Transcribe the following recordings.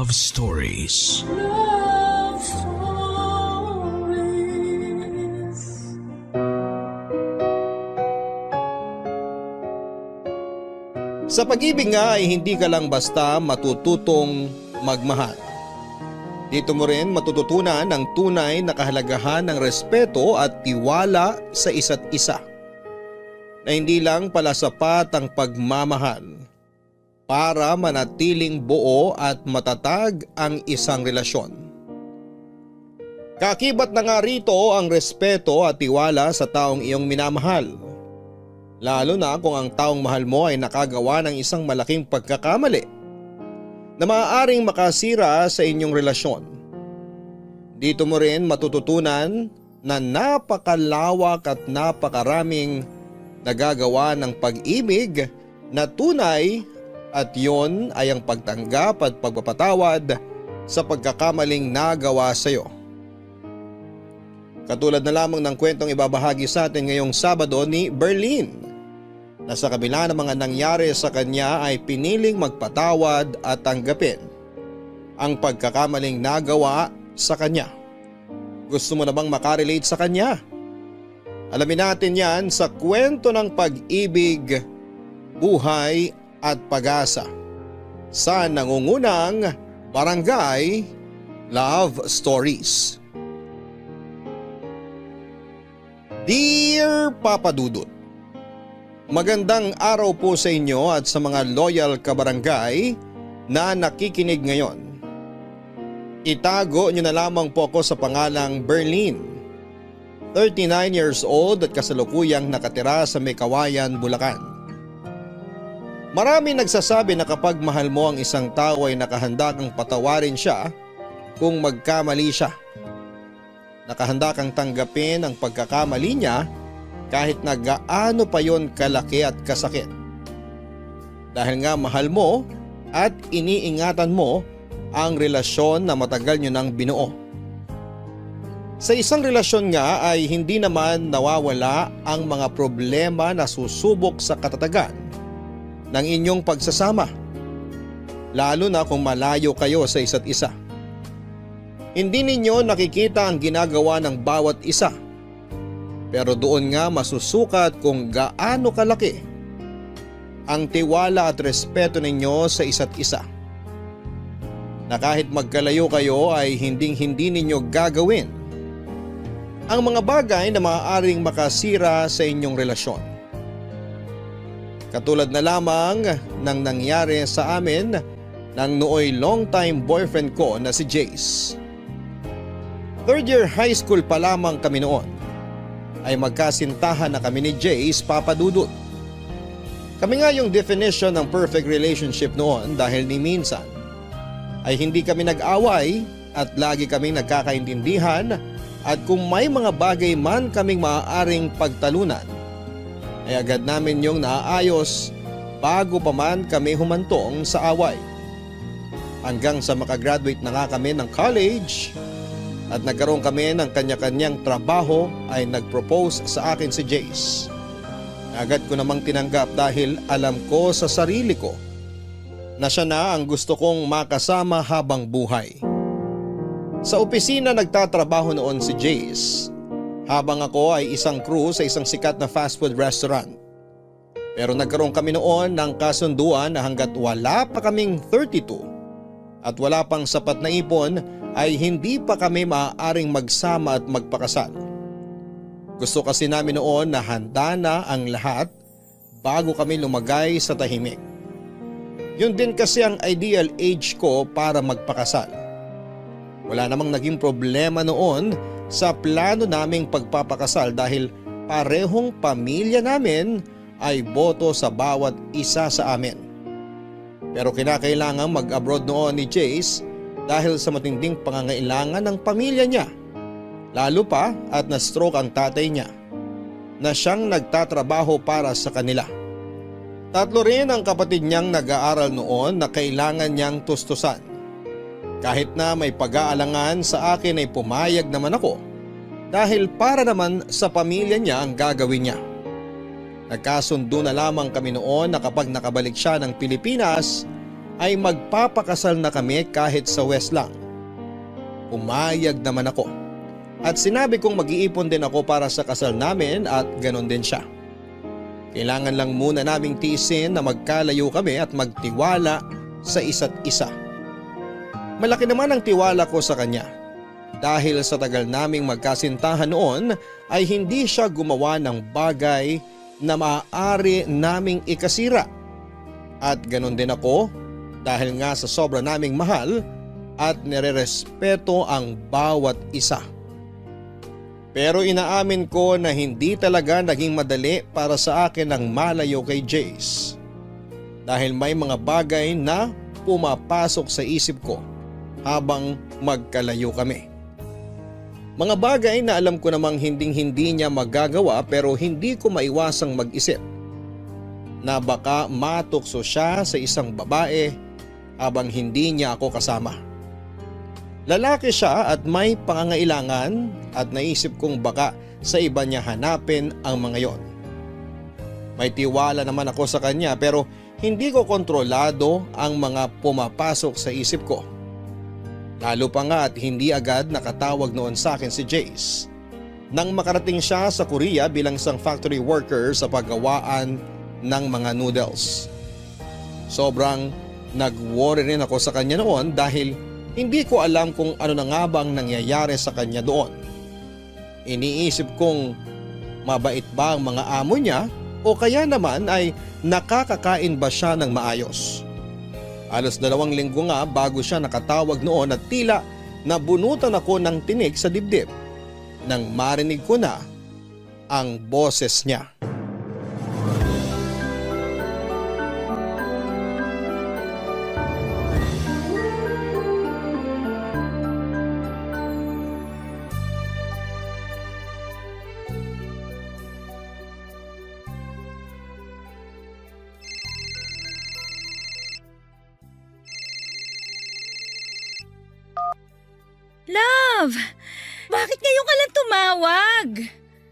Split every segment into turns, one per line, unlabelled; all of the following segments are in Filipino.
Love Stories.
Love Stories.
Sa pag-ibig nga ay hindi ka lang basta matututong magmahal. Dito mo rin matututunan ang tunay na kahalagahan ng respeto at tiwala sa isa't isa. Na hindi lang pala sapat ang pagmamahal para manatiling buo at matatag ang isang relasyon. Kakibat na nga rito ang respeto at tiwala sa taong iyong minamahal. Lalo na kung ang taong mahal mo ay nakagawa ng isang malaking pagkakamali na maaaring makasira sa inyong relasyon. Dito mo rin matututunan na napakalawak at napakaraming nagagawa ng pag-ibig na tunay at yon ay ang pagtanggap at pagpapatawad sa pagkakamaling nagawa sa iyo. Katulad na lamang ng kwentong ibabahagi sa atin ngayong Sabado ni Berlin na sa kabila ng mga nangyari sa kanya ay piniling magpatawad at tanggapin ang pagkakamaling nagawa sa kanya. Gusto mo na bang makarelate sa kanya? Alamin natin yan sa kwento ng pag-ibig, buhay at pag-asa sa nangungunang Barangay Love Stories. Dear Papa Dudut, magandang araw po sa inyo at sa mga loyal kabarangay na nakikinig ngayon. Itago nyo na lamang po ako sa pangalang Berlin. 39 years old at kasalukuyang nakatira sa Mekawayan, Bulacan. Marami nagsasabi na kapag mahal mo ang isang tao ay nakahanda kang patawarin siya kung magkamali siya. Nakahanda kang tanggapin ang pagkakamali niya kahit na gaano pa yon kalaki at kasakit. Dahil nga mahal mo at iniingatan mo ang relasyon na matagal nyo nang binuo. Sa isang relasyon nga ay hindi naman nawawala ang mga problema na susubok sa katatagan ng inyong pagsasama. Lalo na kung malayo kayo sa isa't isa. Hindi ninyo nakikita ang ginagawa ng bawat isa. Pero doon nga masusukat kung gaano kalaki ang tiwala at respeto ninyo sa isa't isa. Na kahit magkalayo kayo ay hindi ninyo gagawin ang mga bagay na maaaring makasira sa inyong relasyon. Katulad na lamang ng nangyari sa amin ng nooy long-time boyfriend ko na si Jace. Third year high school pa lamang kami noon ay magkasintahan na kami ni Jace, Papa Dudut. Kami nga yung definition ng perfect relationship noon dahil ni minsan ay hindi kami nag-away at lagi kaming nagkakaintindihan. At kung may mga bagay man kaming maaaring pagtalunan, ay agad namin yung naaayos bago pa man kami humantong sa away. Hanggang sa makagraduate na nga kami ng college at nagkaroon kami ng kanya-kanyang trabaho ay nag-propose sa akin si Jace. Agad ko namang tinanggap dahil alam ko sa sarili ko na siya na ang gusto kong makasama habang buhay. Sa opisina nagtatrabaho noon si Jace habang ako ay isang crew sa isang sikat na fast food restaurant. Pero nagkaroon kami noon ng kasunduan na hanggat wala pa kaming 32 at wala pang sapat na ipon ay hindi pa kami maaaring magsama at magpakasal. Gusto kasi namin noon na handa na ang lahat bago kami lumagay sa tahimik. Yun din kasi ang ideal age ko para magpakasal. Wala namang naging problema noon sa plano naming pagpapakasal dahil parehong pamilya namin ay boto sa bawat isa sa amin. Pero kinakailangan mag-abroad noon ni Jace dahil sa matinding pangangailangan ng pamilya niya. Lalo pa at na-stroke ang tatay niya na siyang nagtatrabaho para sa kanila. 3 rin ang kapatid niyang nag-aaral noon na kailangan niyang tustusan. Kahit na may pag-aalangan sa akin ay pumayag naman ako dahil para naman sa pamilya niya ang gagawin niya. Nagkasundo na lamang kami noon na kapag nakabalik siya ng Pilipinas ay magpapakasal na kami kahit sa West lang. Pumayag naman ako at sinabi kong mag-iipon din ako para sa kasal namin at ganon din siya. Kailangan lang muna naming tiisin na magkalayo kami at magtiwala sa isa't isa. Malaki naman ang tiwala ko sa kanya dahil sa tagal naming magkasintahan noon ay hindi siya gumawa ng bagay na maaari naming ikasira. At ganon din ako dahil nga sa sobra naming mahal at nirerespeto ang bawat isa. Pero inaamin ko na hindi talaga naging madali para sa akin ang malayo kay Jace. Dahil may mga bagay na pumapasok sa isip ko habang magkalayo kami. Mga bagay na alam ko namang hindi niya magagawa pero hindi ko maiwasang mag-isip na baka matukso siya sa isang babae habang hindi niya ako kasama. Lalaki siya at may pangangailangan at naisip kong baka sa iba niya hanapin ang mga yon. May tiwala naman ako sa kanya pero hindi ko kontrolado ang mga pumapasok sa isip ko. Lalo pa nga at hindi agad nakatawag noon sa akin si Jace. Nang makarating siya sa Korea bilang isang factory worker sa paggawaan ng mga noodles. Sobrang nag-worry rin ako sa kanya noon dahil hindi ko alam kung ano na nga bang nangyayari sa kanya doon. Iniisip kong mabait ba ang mga amo niya o kaya naman ay nakakakain ba siya ng maayos. Halos 2 linggo nga bago siya nakatawag noon at tila nabunutan ako ng tinik sa dibdib nang marinig ko na ang boses niya.
Love! Bakit ngayon ka lang tumawag?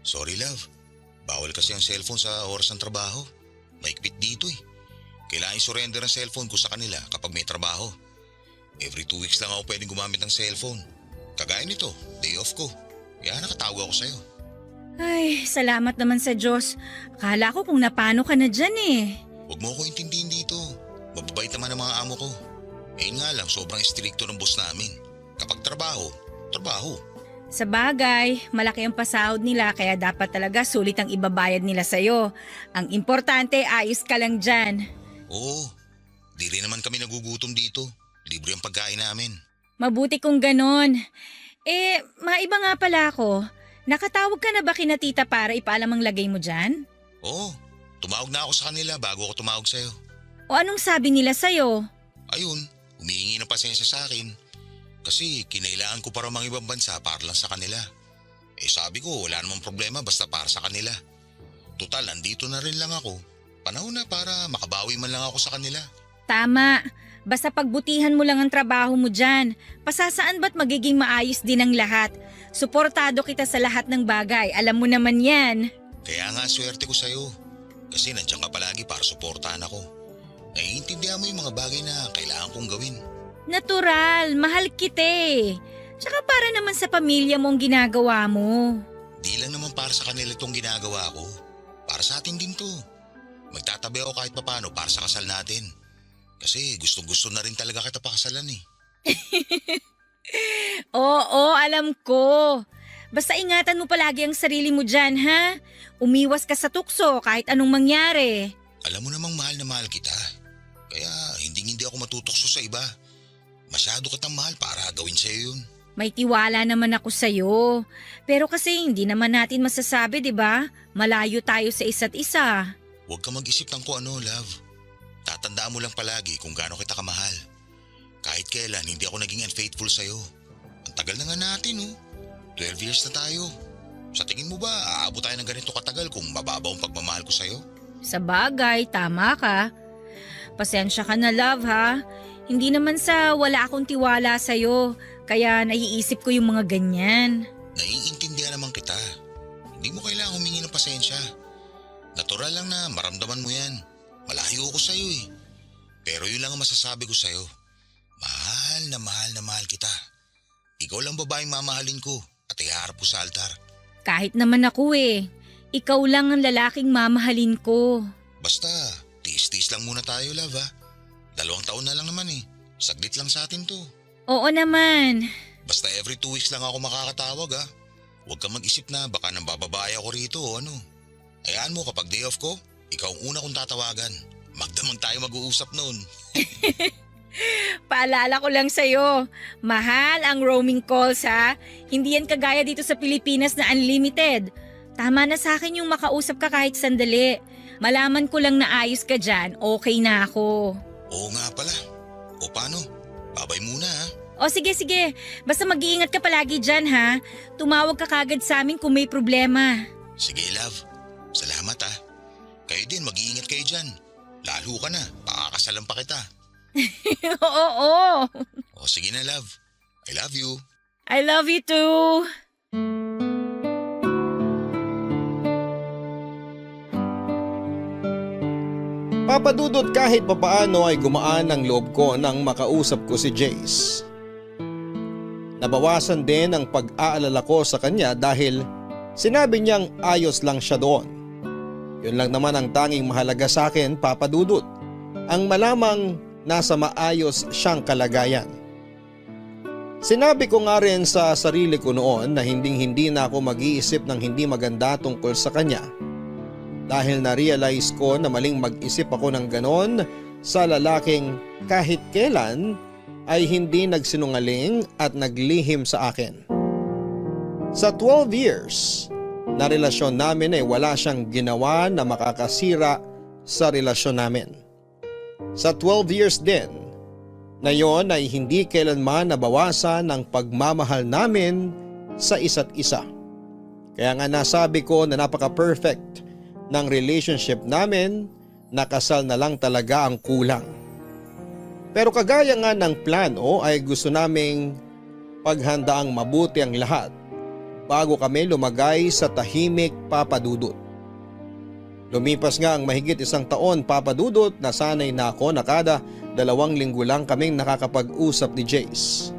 Sorry love, bawal kasi ang cellphone sa oras ng trabaho. Maikpit dito eh. Kailangan i-surrender ang cellphone ko sa kanila kapag may trabaho. Every 2 weeks lang ako pwedeng gumamit ng cellphone. Kagaya nito, day off ko. Kaya nakatawag ako sa'yo.
Ay, salamat naman sa Diyos. Akala ko kung napano ka na dyan eh.
Huwag mo ako intindihin dito. Mababait naman ang mga amo ko. Eh nga lang, sobrang stricto ng boss namin. Kapag trabaho, trabaho.
Sa bagay, malaki ang pasahod nila kaya dapat talaga sulit ang ibabayad nila sa'yo. Ang importante, ayos ka lang dyan.
Oo, di rin naman kami nagugutom dito. Libre ang pagkain namin.
Mabuti kung ganon. Maiba nga pala ako. Nakatawag ka na ba kina tita para ipaalam ang lagay mo dyan?
Oo, tumawag na ako sa kanila bago ako tumawag sa'yo.
O anong sabi nila sa'yo?
Ayun, humihingi ng pasensya sa akin. Kasi kinailangan ko para mga ibang bansa para lang sa kanila. Eh sabi ko wala namang problema basta para sa kanila. Total, andito na rin lang ako. Panahon na para makabawi man lang ako sa kanila.
Tama. Basta pagbutihan mo lang ang trabaho mo dyan. Pasasaan ba't magiging maayos din ang lahat? Suportado kita sa lahat ng bagay. Alam mo naman yan.
Kaya nga swerte ko sa'yo. Kasi nandiyan ka palagi para suportahan ako. Naiintindihan mo yung mga bagay na kailangan kong gawin.
Natural, mahal kita eh. Tsaka para naman sa pamilya mo ang ginagawa mo.
Di lang naman para sa kanila itong ginagawa ko. Para sa atin din to. Magtatabi ako kahit papano para sa kasal natin. Kasi gustong-gusto na rin talaga kita pakasalan eh.
Oo, alam ko. Basta ingatan mo palagi ang sarili mo dyan, ha? Umiwas ka sa tukso kahit anong mangyari.
Alam mo namang mahal na mahal kita. Kaya hindi ako matutokso sa iba. Masyado kitang mahal para gawin sa'yo yun.
May tiwala naman ako sa'yo. Pero kasi hindi naman natin masasabi, di ba? Malayo tayo sa isa't isa.
Huwag ka mag-isip ng kung ano, love. Tatandaan mo lang palagi kung gaano kita kamahal. Kahit kailan hindi ako naging unfaithful sa'yo. Ang tagal na nga natin, oh. 12 years na tayo. Sa tingin mo ba, aabot tayo ng ganito katagal kung mababaw ang pagmamahal ko sa'yo?
Sa bagay, tama ka. Pasensya ka na, love, ha? Hindi naman sa wala akong tiwala sa'yo, kaya naiisip ko yung mga ganyan.
Naiintindihan naman kita. Hindi mo kailangang humingi ng pasensya. Natural lang na maramdaman mo yan. Malayo ako sa'yo eh. Pero yun lang ang masasabi ko sa'yo. Mahal na mahal kita. Ikaw lang babaeng mamahalin ko at iharap ko sa altar.
Kahit naman ako eh. Ikaw lang ang lalaking mamahalin ko.
Basta, tiis-tiis lang muna tayo, love ha. 2 taon na lang naman eh. Saglit lang sa atin to.
Oo naman.
Basta every 2 weeks lang ako makakatawag ha. Huwag kang mag-isip na baka nang bababae ako rito o ano. Hayaan mo kapag day off ko, ikaw ang una kong tatawagan. Magdamag tayo mag-uusap noon.
Paalala ko lang sa'yo, mahal ang roaming calls ha. Hindi yan kagaya dito sa Pilipinas na unlimited. Tama na sa akin yung makausap ka kahit sandali. Malaman ko lang na ayos ka dyan, okay na ako.
Oo nga pala. O paano? Babay muna ha.
O sige, basta mag-iingat ka palagi dyan ha. Tumawag ka kagad sa amin kung may problema.
Sige love. Salamat ha. Kayo din mag-iingat kayo dyan. Lalo ka na, pakakasalan pa kita.
Oo.
O sige na love. I love you.
I love you too.
Papadudot kahit papaano ay gumaan ang loob ko nang makausap ko si Jace. Nabawasan din ang pag-aalala ko sa kanya dahil sinabi niyang ayos lang siya doon. Yun lang naman ang tanging mahalaga sa akin, Papadudot. Ang malamang nasa maayos siyang kalagayan. Sinabi ko nga rin sa sarili ko noon na hindi na ako mag-iisip ng hindi maganda tungkol sa kanya. Dahil na-realize ko na maling mag-isip ako ng ganon sa lalaking kahit kailan ay hindi nagsinungaling at naglihim sa akin. Sa 12 years na relasyon namin ay wala siyang ginawa na makakasira sa relasyon namin. Sa 12 years din na yon ay hindi kailanman nabawasan ang pagmamahal namin sa isa't isa. Kaya nga nasabi ko na napaka-perfect ng relationship namin, na kasal na lang talaga ang kulang. Pero kagaya nga ng plano ay gusto naming paghandaang mabuti ang lahat bago kami lumagay sa tahimik, Papadudot. Lumipas nga ang mahigit 1 taon, Papadudot, na sanay na ako na kada 2 linggo lang kaming nakakapag-usap ni Jace.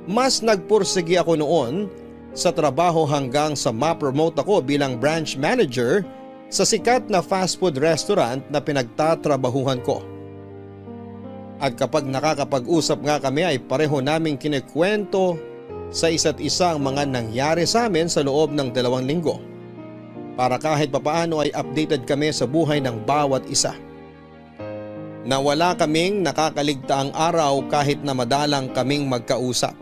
Mas nagpursigi ako noon sa trabaho hanggang sa ma-promote ako bilang branch manager sa sikat na fast food restaurant na pinagtatrabahuhan ko. At kapag nakakapag-usap nga kami ay pareho naming kinikwento sa isa't isa ang mga nangyari sa amin sa loob ng 2 linggo. Para kahit papaano ay updated kami sa buhay ng bawat isa. Na wala kaming nakakaligtaang araw kahit na madalang kaming magkausap.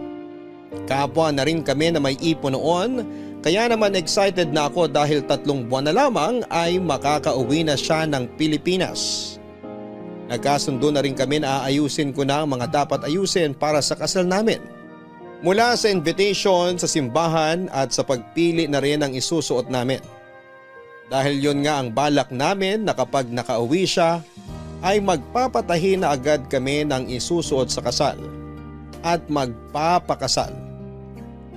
Kapwa na rin kami na may ipon noon. Kaya naman excited na ako dahil 3 buwan na lamang ay makakauwi na siya ng Pilipinas. Nagkasundo na rin kami na aayusin ko na ang mga dapat ayusin para sa kasal namin. Mula sa invitation sa simbahan at sa pagpili na rin ang isusuot namin. Dahil yun nga ang balak namin na kapag nakauwi siya ay magpapatahi na agad kami ng isusuot sa kasal at magpapakasal.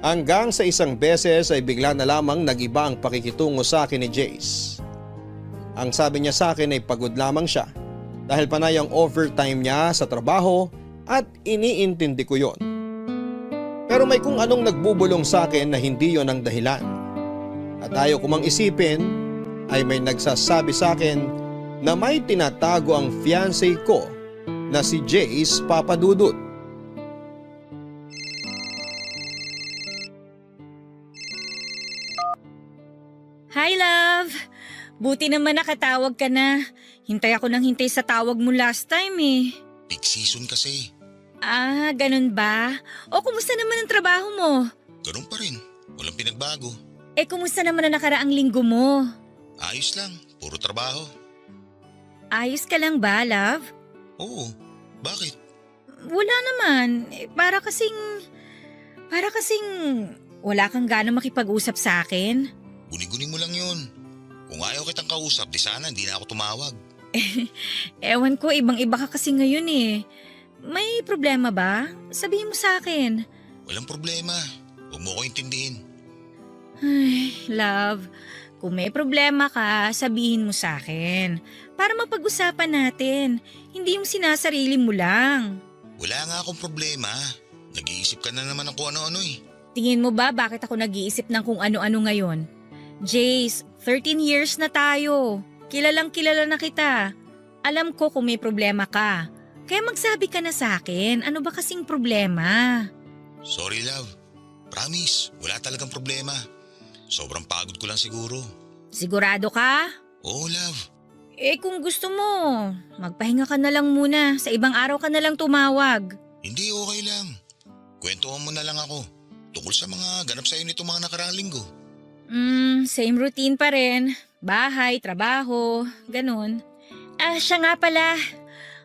Hanggang sa isang beses ay bigla na lamang nag-iba ang pakikitungo sa akin ni Jace. Ang sabi niya sa akin ay pagod lamang siya dahil panay ang overtime niya sa trabaho at iniintindi ko yon. Pero may kung anong nagbubulong sa akin na hindi yon ang dahilan. At ayaw ko mang isipin ay may nagsasabi sa akin na may tinatago ang fiancé ko na si Jace, Papadudot.
Hi love! Buti naman nakatawag ka na. Hintay ako ng hintay sa tawag mo last time eh.
Peak season kasi.
Ah, ganun ba? O kumusta naman ang trabaho mo?
Ganun pa rin. Walang pinagbago.
Eh kumusta naman ang nakaraang linggo mo?
Ayos lang. Puro trabaho.
Ayos ka lang ba, love?
Oo. Bakit?
Wala naman. Para kasing wala kang gana makipag-usap sa akin.
Guni-guni mo lang yun. Kung ayaw kitang kausap, di sana hindi na ako tumawag.
Ewan ko, ibang-iba ka kasi ngayon eh. May problema ba? Sabihin mo sa akin.
Walang problema. Huwag mo ko intindihin.
Ay, love. Kung may problema ka, sabihin mo sa akin. Para mapag-usapan natin. Hindi yung sinasarili mo lang.
Wala nga akong problema. Nag-iisip ka na naman ng kung ano-ano eh.
Tingin mo ba bakit ako nag-iisip ng kung ano-ano ngayon? Jace, 13 years na tayo. Kilalang kilala na kita. Alam ko kung may problema ka. Kaya magsabi ka na sa akin, ano ba kasing problema?
Sorry love. Promise, wala talagang problema. Sobrang pagod ko lang siguro.
Sigurado ka?
Oo love.
Kung gusto mo, magpahinga ka na lang muna. Sa ibang araw ka na lang tumawag.
Hindi okay lang. Kwentuhan mo na lang ako. Tungkol sa mga ganap sa'yo nito mga nakaraang linggo.
Same routine pa rin. Bahay, trabaho, ganun. Siya nga pala.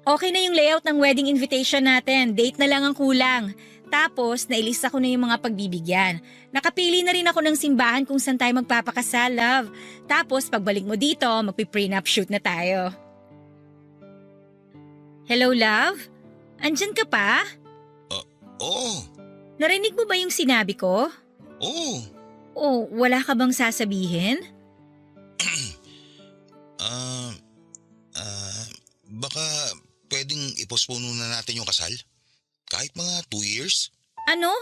Okay na yung layout ng wedding invitation natin. Date na lang ang kulang. Tapos, nailista ko na yung mga pagbibigyan. Nakapili na rin ako ng simbahan kung saan tayo magpapakasal, love. Tapos, pagbalik mo dito, magpi-prenup shoot na tayo. Hello, love? Andyan ka pa?
Oo.
Narinig mo ba yung sinabi ko?
Oo.
Wala ka bang sasabihin?
Baka pwedeng i-postpone muna natin yung kasal? Kahit mga 2 years?
Ano?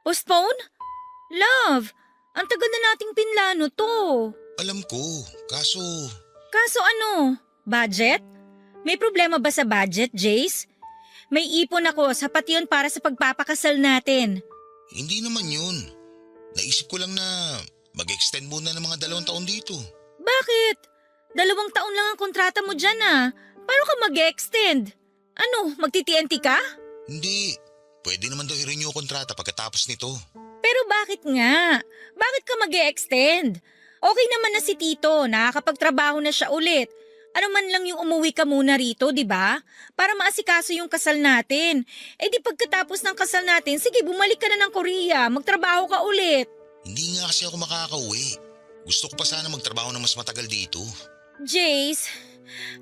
Postpone? Love, ang tagal na nating pinlano to.
Alam ko, kaso…
Kaso ano? Budget? May problema ba sa budget, Jace? May ipon ako, sapat yun para sa pagpapakasal natin.
Hindi naman yun. Naisip ko lang na mag-extend muna ng mga 2 taon dito.
Bakit? 2 taon lang ang kontrata mo dyan ah. Paano ka mag-extend? Ano, magti-TNT ka?
Hindi. Pwede naman daw i-renew kontrata pagkatapos nito.
Pero bakit nga? Bakit ka mag-extend? Okay naman na si Tito, nakakapagtrabaho na siya ulit. Ano man lang yung umuwi ka muna rito, di ba? Para maasikaso yung kasal natin. Di pagkatapos ng kasal natin, sige bumalik ka na ng Korea, magtrabaho ka ulit.
Hindi nga kasi ako makakauwi. Gusto ko pa sana magtrabaho na mas matagal dito.
Jace,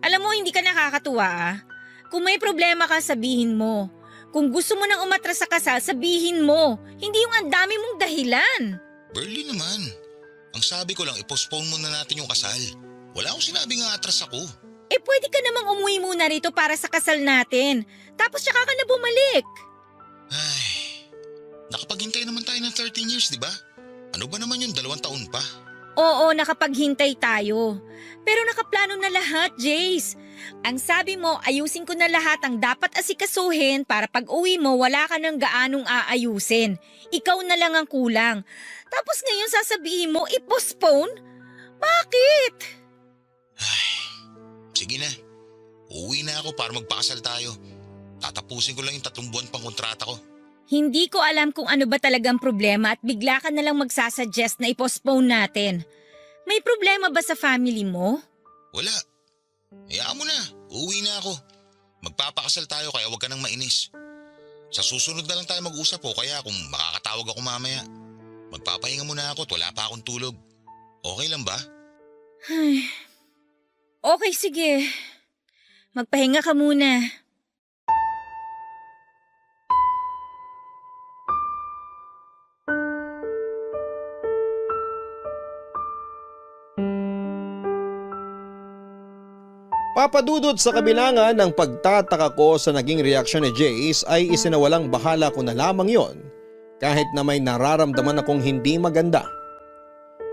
alam mo hindi ka nakakatuwa ah. Kung may problema ka, sabihin mo. Kung gusto mo nang umatras sa kasal, sabihin mo. Hindi yung ang dami mong dahilan.
Barely naman. Ang sabi ko lang, i-postpone muna natin yung kasal. Wala akong sinabing atras ako.
Pwede ka namang umuwi muna rito para sa kasal natin. Tapos tsaka ka na bumalik.
Ay, nakapaghintay naman tayo ng 13 years, di ba? Ano ba naman yung 2 taon pa?
Oo, nakapaghintay tayo. Pero nakaplano na lahat, Jace. Ang sabi mo, ayusin ko na lahat ang dapat asikasuhin para pag uwi mo, wala ka ng gaanong aayusin. Ikaw na lang ang kulang. Tapos ngayon sasabihin mo, i-postpone? Bakit?
Ay, sige na. Uuwi na ako para magpakasal tayo. Tatapusin ko lang yung 3 buwan pang kontrata ko.
Hindi ko alam kung ano ba talagang problema at bigla ka na lang magsasuggest na i-postpone natin. May problema ba sa family mo?
Wala. Hayaan mo na. Uuwi na ako. Magpapakasal tayo kaya huwag ka nang mainis. Sa susunod na lang tayo mag-usap o kaya kung makakatawag ako mamaya. Magpapahinga muna ako at wala pa akong tulog. Okay lang ba?
Ay, okay, sige. Magpahinga ka muna.
Papadudod sa kabilangan ng pagtataka ko sa naging reaksyon ni Jace ay isinawalang bahala ko na lamang yon kahit na may nararamdaman akong hindi maganda.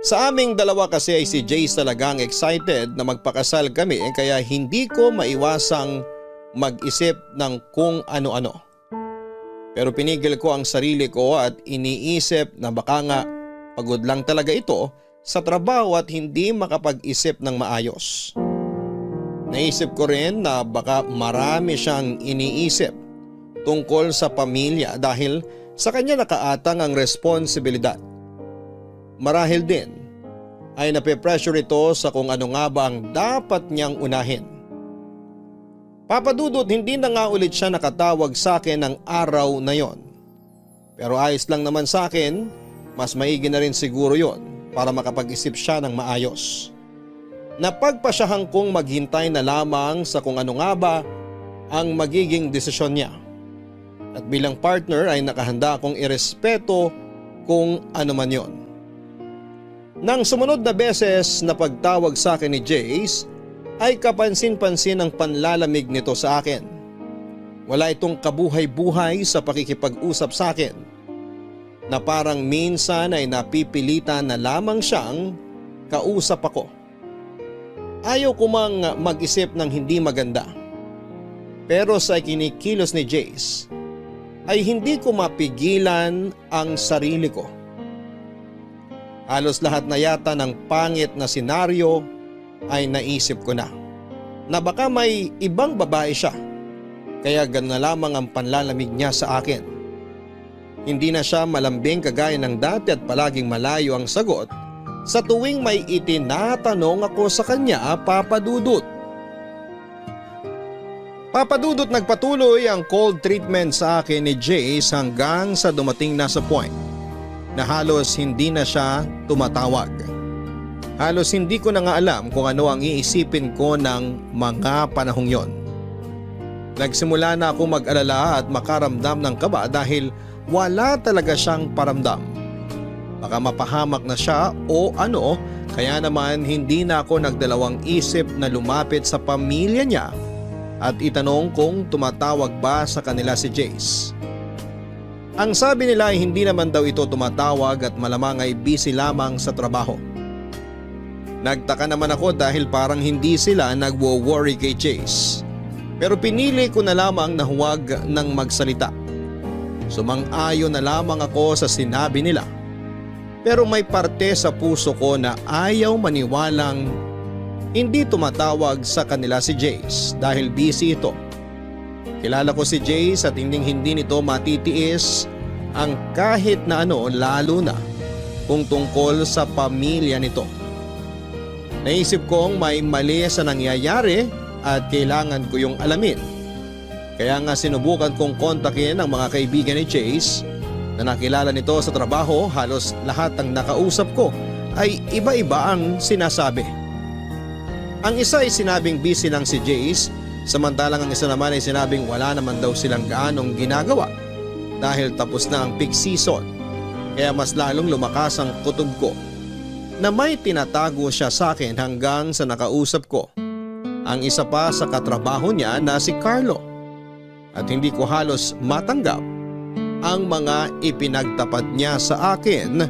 Sa aming dalawa kasi ay si Jace talagang excited na magpakasal kami kaya hindi ko maiwasang mag-isip ng kung ano-ano. Pero pinigil ko ang sarili ko at iniisip na baka nga pagod lang talaga ito sa trabaho at hindi makapag-isip ng maayos. Naisip ko rin na baka marami siyang iniisip tungkol sa pamilya dahil sa kanya nakaatang ang responsibilidad. Marahil din ay nape-pressure ito sa kung ano nga ba ang dapat niyang unahin. Papadudot hindi na nga ulit siya nakatawag sa akin ng araw na yon. Pero ayos lang naman sa akin, mas maigi na rin siguro yon para makapag-isip siya ng maayos. Napagpasyahan kong maghintay na lamang sa kung ano nga ba ang magiging desisyon niya. At bilang partner ay nakahanda akong irespeto kung ano man yon. Nang sumunod na beses na pagtawag sa akin ni Jace ay kapansin-pansin ang panlalamig nito sa akin. Wala itong kabuhay-buhay sa pakikipag-usap sa akin na parang minsan ay napipilitan na lamang siyang kausap ako. Ayaw ko mang mag-isip ng hindi maganda. Pero sa kinikilos ni Jace ay hindi ko mapigilan ang sarili ko. Halos lahat na yata ng pangit na senaryo ay naisip ko na baka may ibang babae siya kaya gano'n na lamang ang panlalamig niya sa akin. Hindi na siya malambing kagaya ng dati at palaging malayo ang sagot sa tuwing may itinatanong ako sa kanya, Papa Dudut. Papa Dudut, nagpatuloy ang cold treatment sa akin ni Jace hanggang sa dumating na sa point na halos hindi na siya tumatawag. Halos hindi ko na nga alam kung ano ang iisipin ko ng mga panahong yon. Nagsimula na ako mag-alala at makaramdam ng kaba dahil wala talaga siyang paramdam. Baka mapahamak na siya o ano, kaya naman hindi na ako nagdalawang isip na lumapit sa pamilya niya at itanong kung tumatawag ba sa kanila si Jace. Ang sabi nila ay hindi naman daw ito tumatawag at malamang ay busy lamang sa trabaho. Nagtaka naman ako dahil parang hindi sila nagwo-worry kay Jace. Pero pinili ko na lamang na huwag nang magsalita. Sumang-ayon na lamang ako sa sinabi nila. Pero may parte sa puso ko na ayaw maniwalang hindi tumatawag sa kanila si Jace dahil busy ito. Kilala ko si Jace at hindi nito matitiis ang kahit na ano, lalo na kung tungkol sa pamilya nito. Naisip kong may mali sa nangyayari at kailangan ko yung alamin. Kaya nga sinubukan kong kontakin ang mga kaibigan ni Jace na nakilala nito sa trabaho. Halos lahat ng nakausap ko ay iba-iba ang sinasabi. Ang isa ay sinabing busy lang si Jace, samantalang ang isa naman ay sinabing wala naman daw silang gaanong ginagawa dahil tapos na ang peak season. Kaya mas lalong lumakas ang kutob ko na may tinatago siya sa akin hanggang sa nakausap ko ang isa pa sa katrabaho niya na si Carlo. At hindi ko halos matanggap ang mga ipinagtapat niya sa akin,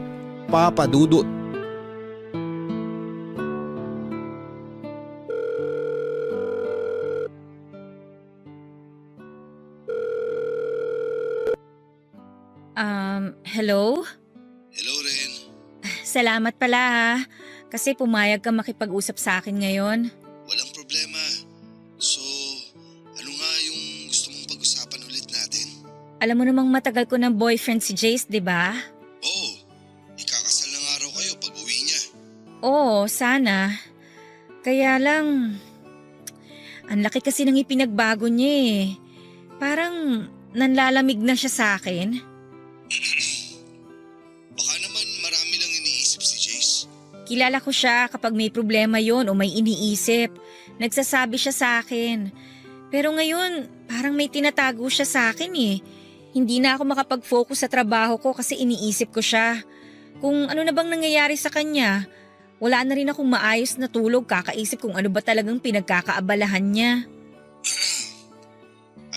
Papa Dudut.
Hello?
Hello, Ren.
Salamat pala ha, kasi pumayag ka makipag-usap sa akin ngayon.
Walang problema. So, ano nga yung gusto mong pag-usapan ulit natin?
Alam mo namang matagal ko ng boyfriend si Jace, di ba?
Oo, ikakasal na nga raw kayo pag uwi niya.
Oo, sana. Kaya lang, ang laki kasi ng ipinagbago niya eh. Parang nanlalamig na siya sa akin.
Baka naman marami lang iniisip si Jace.
Kilala ko siya kapag may problema yon o may iniisip. Nagsasabi siya sa akin. Pero ngayon, parang may tinatago siya sa akin eh. Hindi na ako makapag-focus sa trabaho ko kasi iniisip ko siya. Kung ano na bang nangyayari sa kanya, wala na rin akong maayos na tulog kakaisip kung ano ba talagang pinagkakaabalahan niya.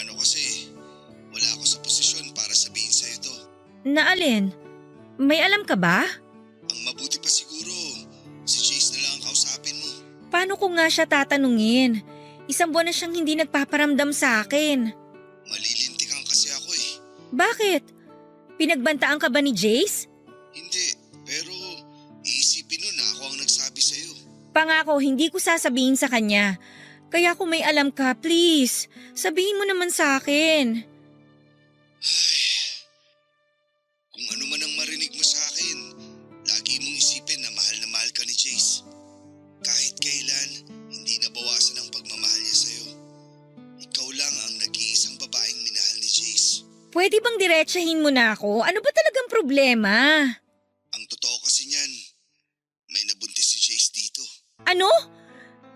Ano kasi, wala ako sa posisyon para sabihin sa'yo to.
Na alin? May alam ka ba?
Ang mabuti pa siguro, si Jace na lang ang kausapin mo.
Paano ko nga siya tatanungin? Isang buwan na siyang hindi nagpaparamdam sa akin.
Malilintikan kasi ako eh.
Bakit? Pinagbantaan ka ba ni Jace?
Hindi, pero iisipin nun na ako ang nagsabi sa'yo.
Pangako, hindi ko sasabihin sa kanya. Kaya kung may alam ka, please, sabihin mo naman sa akin.
Ay, kung ano man ang marinig mo sa akin, lagi mong isipin na mahal ka ni Jace. Kahit kailan, hindi nabawasan ang pagmamahal niya sa'yo. Ikaw lang ang nag-iisang babaeng minahal ni Jace.
Pwede bang diretsahin mo na ako? Ano ba talagang problema?
Ang totoo kasi niyan, may nabuntis si Jace dito.
Ano?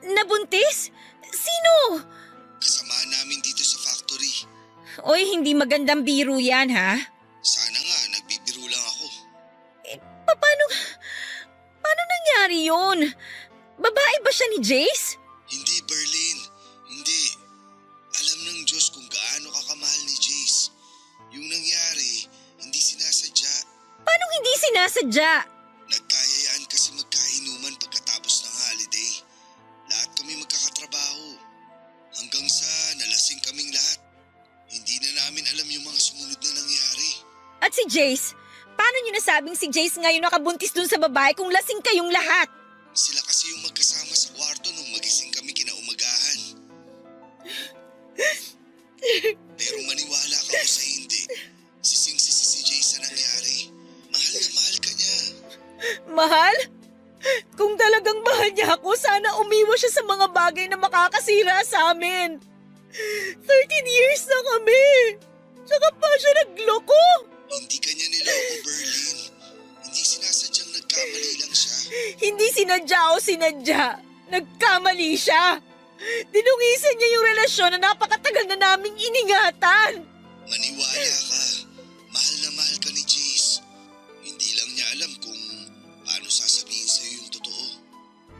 Nabuntis? Sino?
Kasamahan namin dito sa factory.
Oy, hindi magandang biro yan ha?
Sana nga, nagbibiro lang ako.
Paano nangyari yun? Babae ba siya ni Jace?
Hindi, Berlin. Hindi. Alam ng Diyos kung gaano ka kamahal ni Jace. Yung nangyari, hindi sinasadya.
Paano hindi sinasadya?
Nagkayayaan kasi magkainuman pagkatapos ng holiday. Lahat kami magkakatrabaho. Hanggang sa nalasing kaming lahat. Hindi na namin alam yung mga sumunod na nangyari.
At si Jace? Paano niyo nasabing si Jace ngayon nakabuntis dun sa babae kung lasing kayong lahat?
Sila kasi yung magkasama sa kwarto nung magising kami kinaumagahan. Pero maniwala ka o sa hindi, sising-sisi si Jace sa nangyari. Mahal na mahal ka niya.
Mahal? Kung talagang mahal niya ako, sana umiwas siya sa mga bagay na makakasira sa amin. 13 years na kami. Tsaka pa siya nagloko.
Hindi ka niya niloko, Berlin. Hindi sinasadyang nagkamali lang siya.
Hindi sinadya o sinadya. Nagkamali siya. Dinungisan niya yung relasyon na napakatagal na naming iningatan.
Maniwala ka. Mahal na mahal ka ni Jace. Hindi lang niya alam kung paano sasabihin sa'yo yung totoo.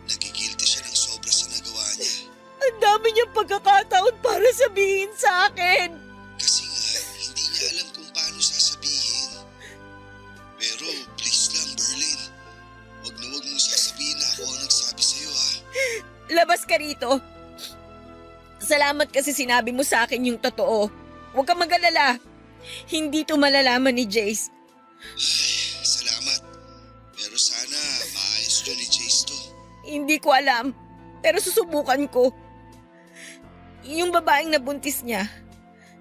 Nagigilty siya ng sobra sa nagawa niya.
Ang dami niyang pagkakataon para sabihin sa akin.
Kasi nga, hindi niya alam kung paano sasabihin. Pero please lang, Berlin. Wag na wag mong sasabihin na ako ang nagsabi sa'yo, ha?
Labas ka rito. Salamat kasi sinabi mo sa akin yung totoo. Huwag kang mag-alala. Hindi to malalaman ni Jace.
Ay, salamat. Pero sana maayos yun ni Jace to.
Hindi ko alam. Pero susubukan ko. Yung babaeng nabuntis niya,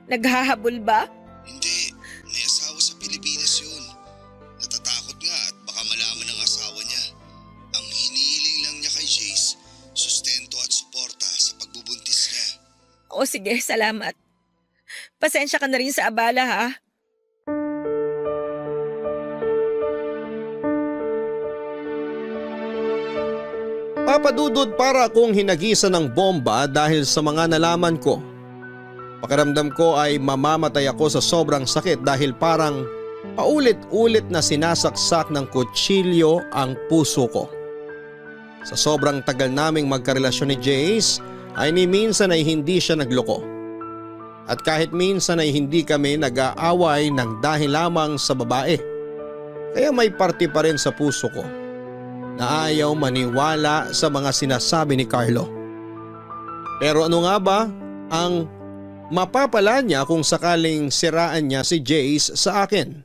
naghahabol ba?
Hindi. May asawa sa Pilipinas yun. Natatakot nga at baka malaman ng asawa niya. Ang hinihiling lang niya kay Jace, sustento at suporta sa pagbubuntis niya.
O sige, salamat. Pasensya ka na rin sa abala ha.
Papadudod para akong hinagisan ng bomba dahil sa mga nalaman ko. Pakiramdam ko ay mamamatay ako sa sobrang sakit dahil parang paulit-ulit na sinasaksak ng kutsilyo ang puso ko. Sa sobrang tagal naming magkarelasyon ni Jace ay ni minsan ay hindi siya nagloko. At kahit minsan ay hindi kami nag-aaway ng dahil lamang sa babae. Kaya may parte pa rin sa puso ko na ayaw maniwala sa mga sinasabi ni Carlo. Pero ano nga ba ang mapapala niya kung sakaling siraan niya si Jace sa akin?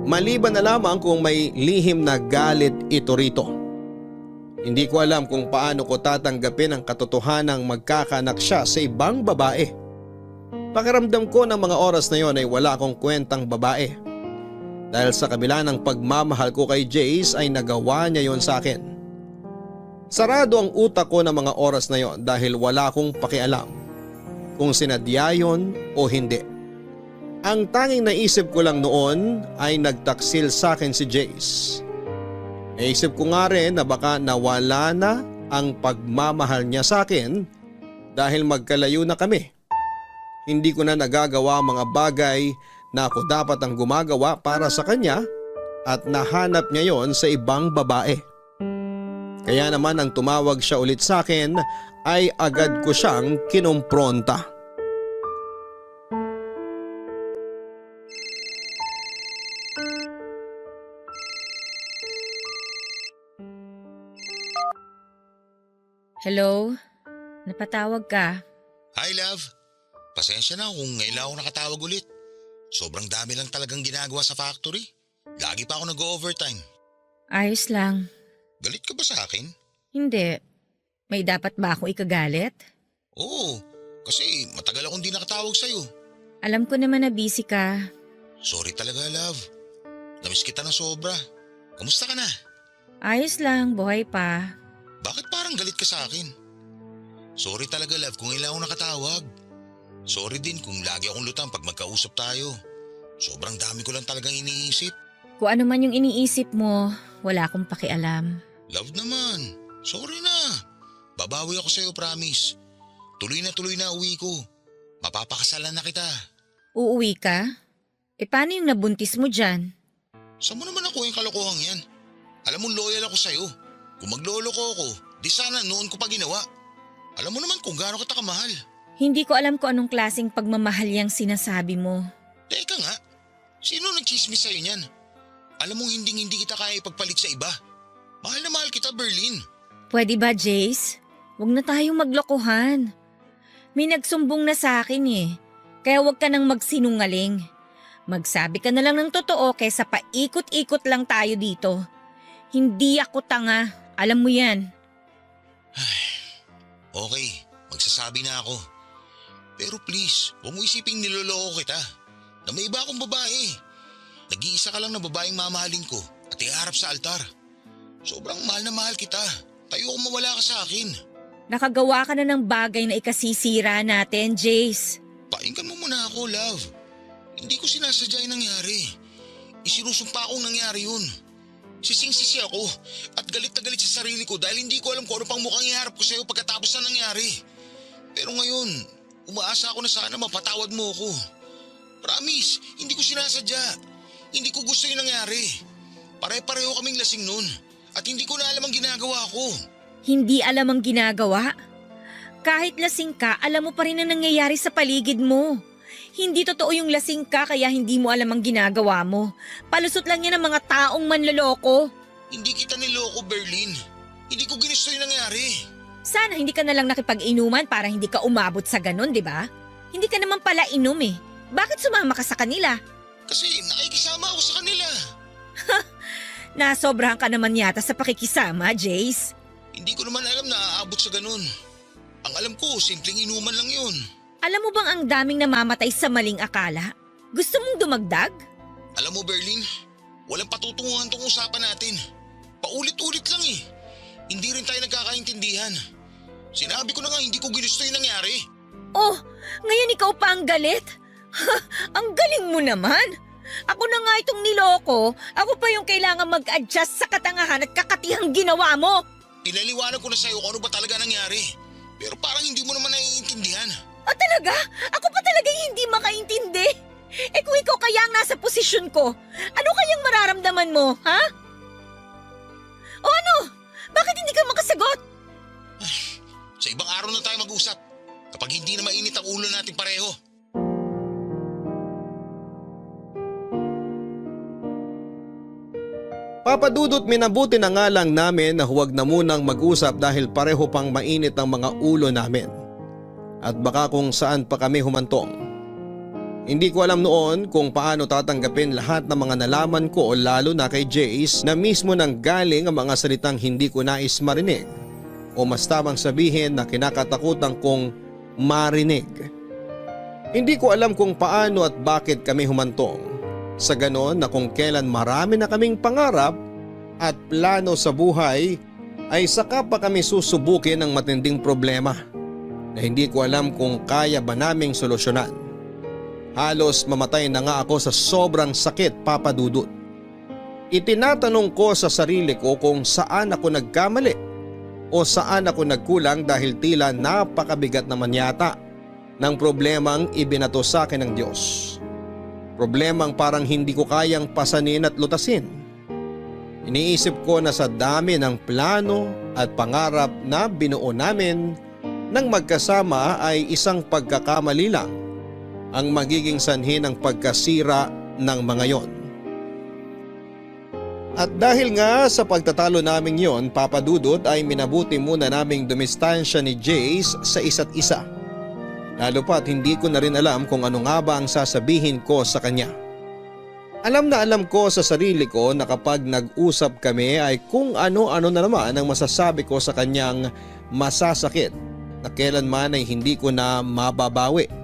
Maliban na lamang kung may lihim na galit ito rito. Hindi ko alam kung paano ko tatanggapin ang katotohanang magkakanak siya sa ibang babae. Pakiramdam ko ng mga oras na yon ay wala akong kwentang babae. Dahil sa kabila ng pagmamahal ko kay Jace ay nagawa niya yon sa akin. Sarado ang utak ko ng mga oras na yon dahil wala akong pakialam kung sinadya yon o hindi. Ang tanging naisip ko lang noon ay nagtaksil sa akin si Jace. Naisip ko nga rin na baka nawala na ang pagmamahal niya sa akin dahil magkalayo na kami. Hindi ko na nagagawa mga bagay na ako dapat ang gumagawa para sa kanya at nahanap niya yon sa ibang babae. Kaya naman nang tumawag siya ulit sa akin ay agad ko siyang kinumpronta.
Hello? Napatawag ka?
Hi love, pasensya na kung ngayon lang ako nakatawag ulit. Sobrang dami lang talagang ginagawa sa factory. Lagi pa ako nag-overtime.
Ayos lang.
Galit ka ba sa akin?
Hindi. May dapat ba akong ikagalit?
Oo, kasi matagal akong di nakatawag sa'yo.
Alam ko naman na busy ka.
Sorry talaga love. Namiss kita ng sobra. Kamusta ka na?
Ayos lang, buhay pa.
Bakit parang galit ka sa akin? Sorry talaga love kung ngayon lang ako nakatawag. Sorry din kung lagi akong lutang pag magkausap tayo. Sobrang dami ko lang talagang iniisip.
Kung ano man yung iniisip mo, wala akong pakialam.
Love naman. Sorry na. Babawi ako sa'yo, promise. Tuloy na uwi ko. Mapapakasalan na kita.
Uuwi ka? Paano yung nabuntis mo dyan?
Saan mo naman ako yung kalokohang yan? Alam mo loyal ako sa'yo. Kung magloloko ako, di sana noon ko pa ginawa. Alam mo naman kung gaano kita kamahal.
Hindi ko alam kung anong klaseng pagmamahal yang sinasabi mo.
Teka nga, sino nagchismis sa'yo niyan? Alam mong hindi kita kaya ipagpalit sa iba. Mahal na mahal kita, Berlin.
Pwede ba, Jace? Huwag na tayong maglokohan. May nagsumbong na sa akin eh. Kaya huwag ka nang magsinungaling. Magsabi ka na lang ng totoo kaysa paikot-ikot lang tayo dito. Hindi ako tanga. Alam mo yan.
Okay, magsasabi na ako. Pero please, huwag mo isiping niloloko kita. Na may iba akong babae. Nag-iisa ka lang na babaeng mamahalin ko at iharap sa altar. Sobrang mahal na mahal kita. Tayo kung mawala ka sa akin.
Nakagawa ka na ng bagay na ikasisira natin, Jace.
Pakinggan mo muna ako, love. Hindi ko sinasadya yung nangyari. Isinusumpa akong nangyari yun. Sising-sisi ako at galit na galit sa sarili ko dahil hindi ko alam kung ano pang mukhang iharap ko sa'yo pagkatapos na nangyari. Pero ngayon, umaasa ako na sana mapatawad mo ako. Promise, hindi ko sinasadya. Hindi ko gusto yung nangyari. Pare-pareho kaming lasing nun at hindi ko na alam ang ginagawa ko.
Hindi alam ang ginagawa? Kahit lasing ka, alam mo pa rin ang nangyayari sa paligid mo. Hindi totoo yung lasing ka kaya hindi mo alam ang ginagawa mo. Palusot lang yan ng mga taong manloloko.
Hindi kita niloko, Berlin. Hindi ko ginusto yung nangyari.
Sana hindi ka na lang nakipag-inuman para hindi ka umabot sa ganun, di ba? Hindi ka naman pala inom eh. Bakit sumama ka sa kanila?
Kasi nakikisama ako sa kanila.
Nasobrahan ka naman yata sa pakikisama, Jace.
Hindi ko naman alam na aabot sa ganun. Ang alam ko, simpleng inuman lang yun.
Alam mo bang ang daming namamatay sa maling akala? Gusto mong dumagdag?
Alam mo, Berlin, walang patutunguhan tong usapan natin. Paulit-ulit lang eh. Hindi rin tayo nagkakaintindihan. Sinabi ko na nga hindi ko ginusto yung nangyari.
Oh, ngayon ikaw pa ang galit? Ang galing mo naman. Ako na nga itong niloko. Ako pa yung kailangan mag-adjust sa katangahan at kakatihang ginawa mo.
Pinaliwanag ko na sa'yo kung ano ba talaga nangyari. Pero parang hindi mo naman naiintindihan.
Ah, talaga? Ako pa talaga hindi makaintindi. Eh kung ikaw kaya ang nasa posisyon ko, ano kayang mararamdaman mo, ha? O ano? Bakit hindi ka makasagot?
Sa ibang araw na tayo mag-usap. Kapag hindi na mainit ang ulo natin pareho.
Papadudot minabuti na nga lang namin na huwag na munang mag-usap dahil pareho pang mainit ang mga ulo namin. At baka kung saan pa kami humantong. Hindi ko alam noon kung paano tatanggapin lahat ng mga nalaman ko o lalo na kay Jace na mismo nang galing ang mga salitang hindi ko nais marinig o mas tamang sabihin na kinakatakutan kong marinig. Hindi ko alam kung paano at bakit kami humantong. Sa ganon na kung kailan marami na kaming pangarap at plano sa buhay ay saka pa kami susubukin ng matinding problema na hindi ko alam kung kaya ba naming solusyonan. Halos mamatay na nga ako sa sobrang sakit, Papa Dudut. Itinatanong ko sa sarili ko kung saan ako nagkamali o saan ako nagkulang dahil tila napakabigat naman yata ng problemang ibinato sa akin ng Diyos. Problemang parang hindi ko kayang pasanin at lutasin. Iniisip ko na sa dami ng plano at pangarap na binuo namin nang magkasama ay isang pagkakamali lang ang magiging sanhi ng pagkasira ng mga yon. At dahil nga sa pagtatalo naming yon, Papa Dudut, ay minabuti muna naming dumistansya ni Jace sa isa't isa. Lalo pa't hindi ko na rin alam kung ano nga ba ang sasabihin ko sa kanya. Alam na alam ko sa sarili ko na kapag nag-usap kami ay kung ano-ano na naman ang masasabi ko sa kanyang masasakit na kailanman ay hindi ko na mababawi.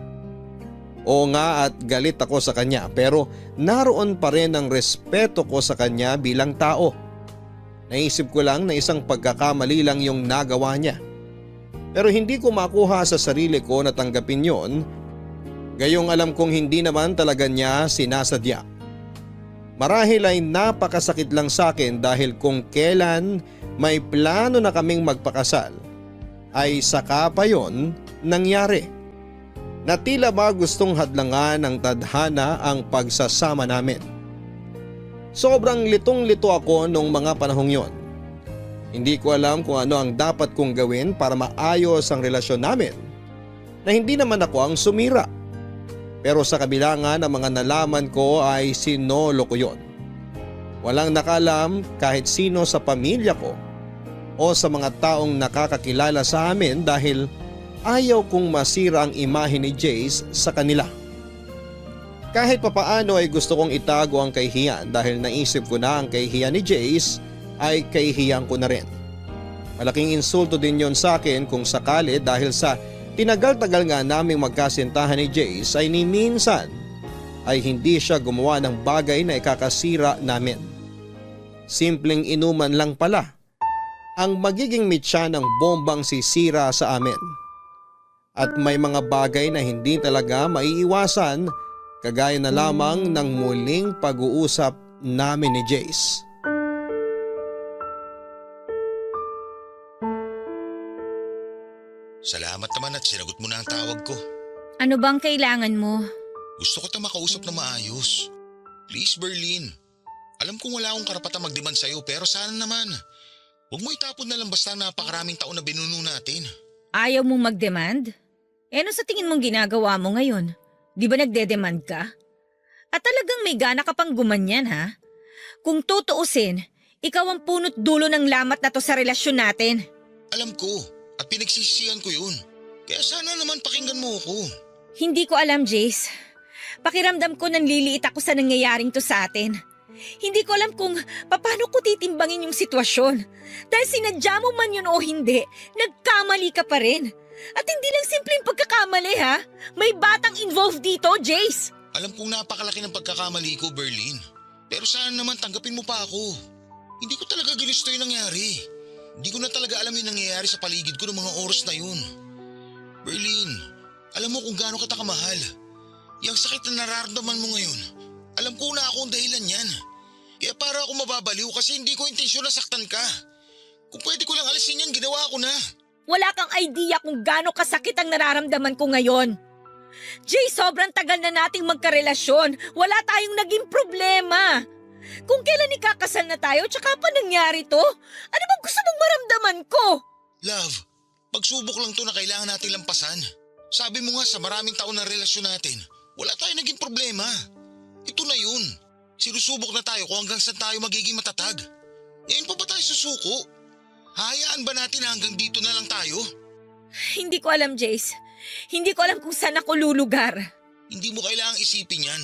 Oo nga at galit ako sa kanya pero naroon pa rin ang respeto ko sa kanya bilang tao. Naisip ko lang na isang pagkakamali lang yung nagawa niya. Pero hindi ko makuha sa sarili ko na tanggapin yon. Gayong alam kong hindi naman talaga niya sinasadya. Marahil ay napakasakit lang sa akin dahil kung kailan may plano na kaming magpakasal ay saka pa yon nangyari. Na tila ba gustong hadlangan ng tadhana ang pagsasama namin. Sobrang litong-lito ako nung mga panahong yon. Hindi ko alam kung ano ang dapat kong gawin para maayos ang relasyon namin na hindi naman ako ang sumira. Pero sa kabila nga ng mga nalaman ko ay sinolo ko yon. Walang nakalam kahit sino sa pamilya ko o sa mga taong nakakakilala sa amin dahil ayaw kong masira ang imahe ni Jace sa kanila. Kahit papaano ay gusto kong itago ang kahihiyan dahil naisip ko na ang kahihiyan ni Jace ay kahihiyan ko na rin. Malaking insulto din yon sa akin kung sakali dahil sa tinagal-tagal nga naming magkasintahan ni Jace ay ni minsan ay hindi siya gumawa ng bagay na ikakasira namin. Simpleng inuman lang pala ang magiging mitya ng bombang sisira sa amin. At may mga bagay na hindi talaga maiiwasan kagaya na lamang ng muling pag-uusap namin ni Jace.
Salamat naman at sinagot mo na ang tawag ko.
Ano bang kailangan mo?
Gusto ko tayong makausap na maayos. Please, Berlin. Alam kong wala akong karapatang magdemand sa'yo pero sana naman. Huwag mo itapon na lang basta napakaraming taon na binuno natin.
Ayaw mong mag-demand? Ano sa tingin mong ginagawa mo ngayon? Di ba nagde-demand ka? At talagang may gana ka pang gumanyan ha? Kung tutuusin, ikaw ang punot dulo ng lamat na to sa relasyon natin.
Alam ko at pinagsisisihan ko yun. Kaya sana naman pakinggan mo ako.
Hindi ko alam, Jace. Pakiramdam ko nanliliit ako sa nangyayaring to sa atin. Hindi ko alam kung paano ko titimbangin yung sitwasyon. Dahil sinadya mo man yun o hindi, nagkamali ka pa rin. At hindi lang simpleng pagkakamali ha. May batang involved dito, Jace.
Alam kong napakalaki ng pagkakamali ko, Berlin. Pero sana naman tanggapin mo pa ako. Hindi ko talaga ginusto yung nangyari. Hindi ko na talaga alam yung nangyayari sa paligid ko ng mga oras na yun. Berlin, alam mo kung gaano kita kamahal. Yung sakit na nararamdaman mo ngayon, alam ko na ako ang dahilan yan. Kaya para ako mababaliw kasi hindi ko intensyon na saktan ka. Kung pwede ko lang alisin yan, ginawa ko na.
Wala kang idea kung gaano kasakit ang nararamdaman ko ngayon. Jay, sobrang tagal na nating magkarelasyon. Wala tayong naging problema. Kung kailan ikakasal na tayo, tsaka pa nangyari to? Ano bang gusto mong maramdaman ko?
Love, pagsubok lang to na kailangan natin lampasan. Sabi mo nga sa maraming taon na relasyon natin, wala tayong naging problema. Ito na yun. Sinusubok na tayo kung hanggang saan tayo magiging matatag. Ngayon pa ba tayo susuko? Hayaan ba natin na hanggang dito na lang tayo?
Hindi ko alam, Jace. Hindi ko alam kung saan ako lulugar.
Hindi mo kailangang isipin yan.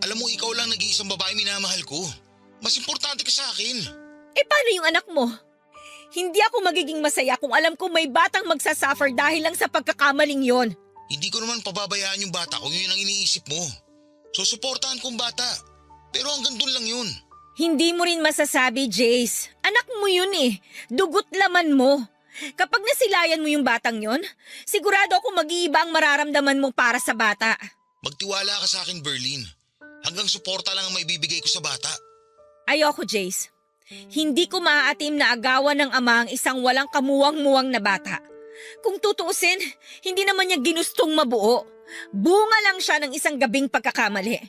Alam mo, ikaw lang nag-iisang babae minamahal ko. Mas importante ka sa akin.
Paano yung anak mo? Hindi ako magiging masaya kung alam ko may batang magsasuffer dahil lang sa pagkakamaling yon.
Hindi ko naman pababayaan yung bata kung yun ang iniisip mo. So suportahan kong bata. Pero hanggang dun lang yun.
Hindi mo rin masasabi, Jace. Anak mo yun eh. Dugot laman mo. Kapag nasilayan mo yung batang yon, sigurado ako mag-iiba ang mararamdaman mo para sa bata.
Magtiwala ka sa akin, Berlin. Hanggang suporta lang ang maibibigay ko sa bata.
Ayoko, Jace. Hindi ko maaatim na agawan ng ama ang isang walang kamuwang-muwang na bata. Kung tutuusin, hindi naman niya ginustong mabuo. Bunga lang siya ng isang gabing pagkakamali.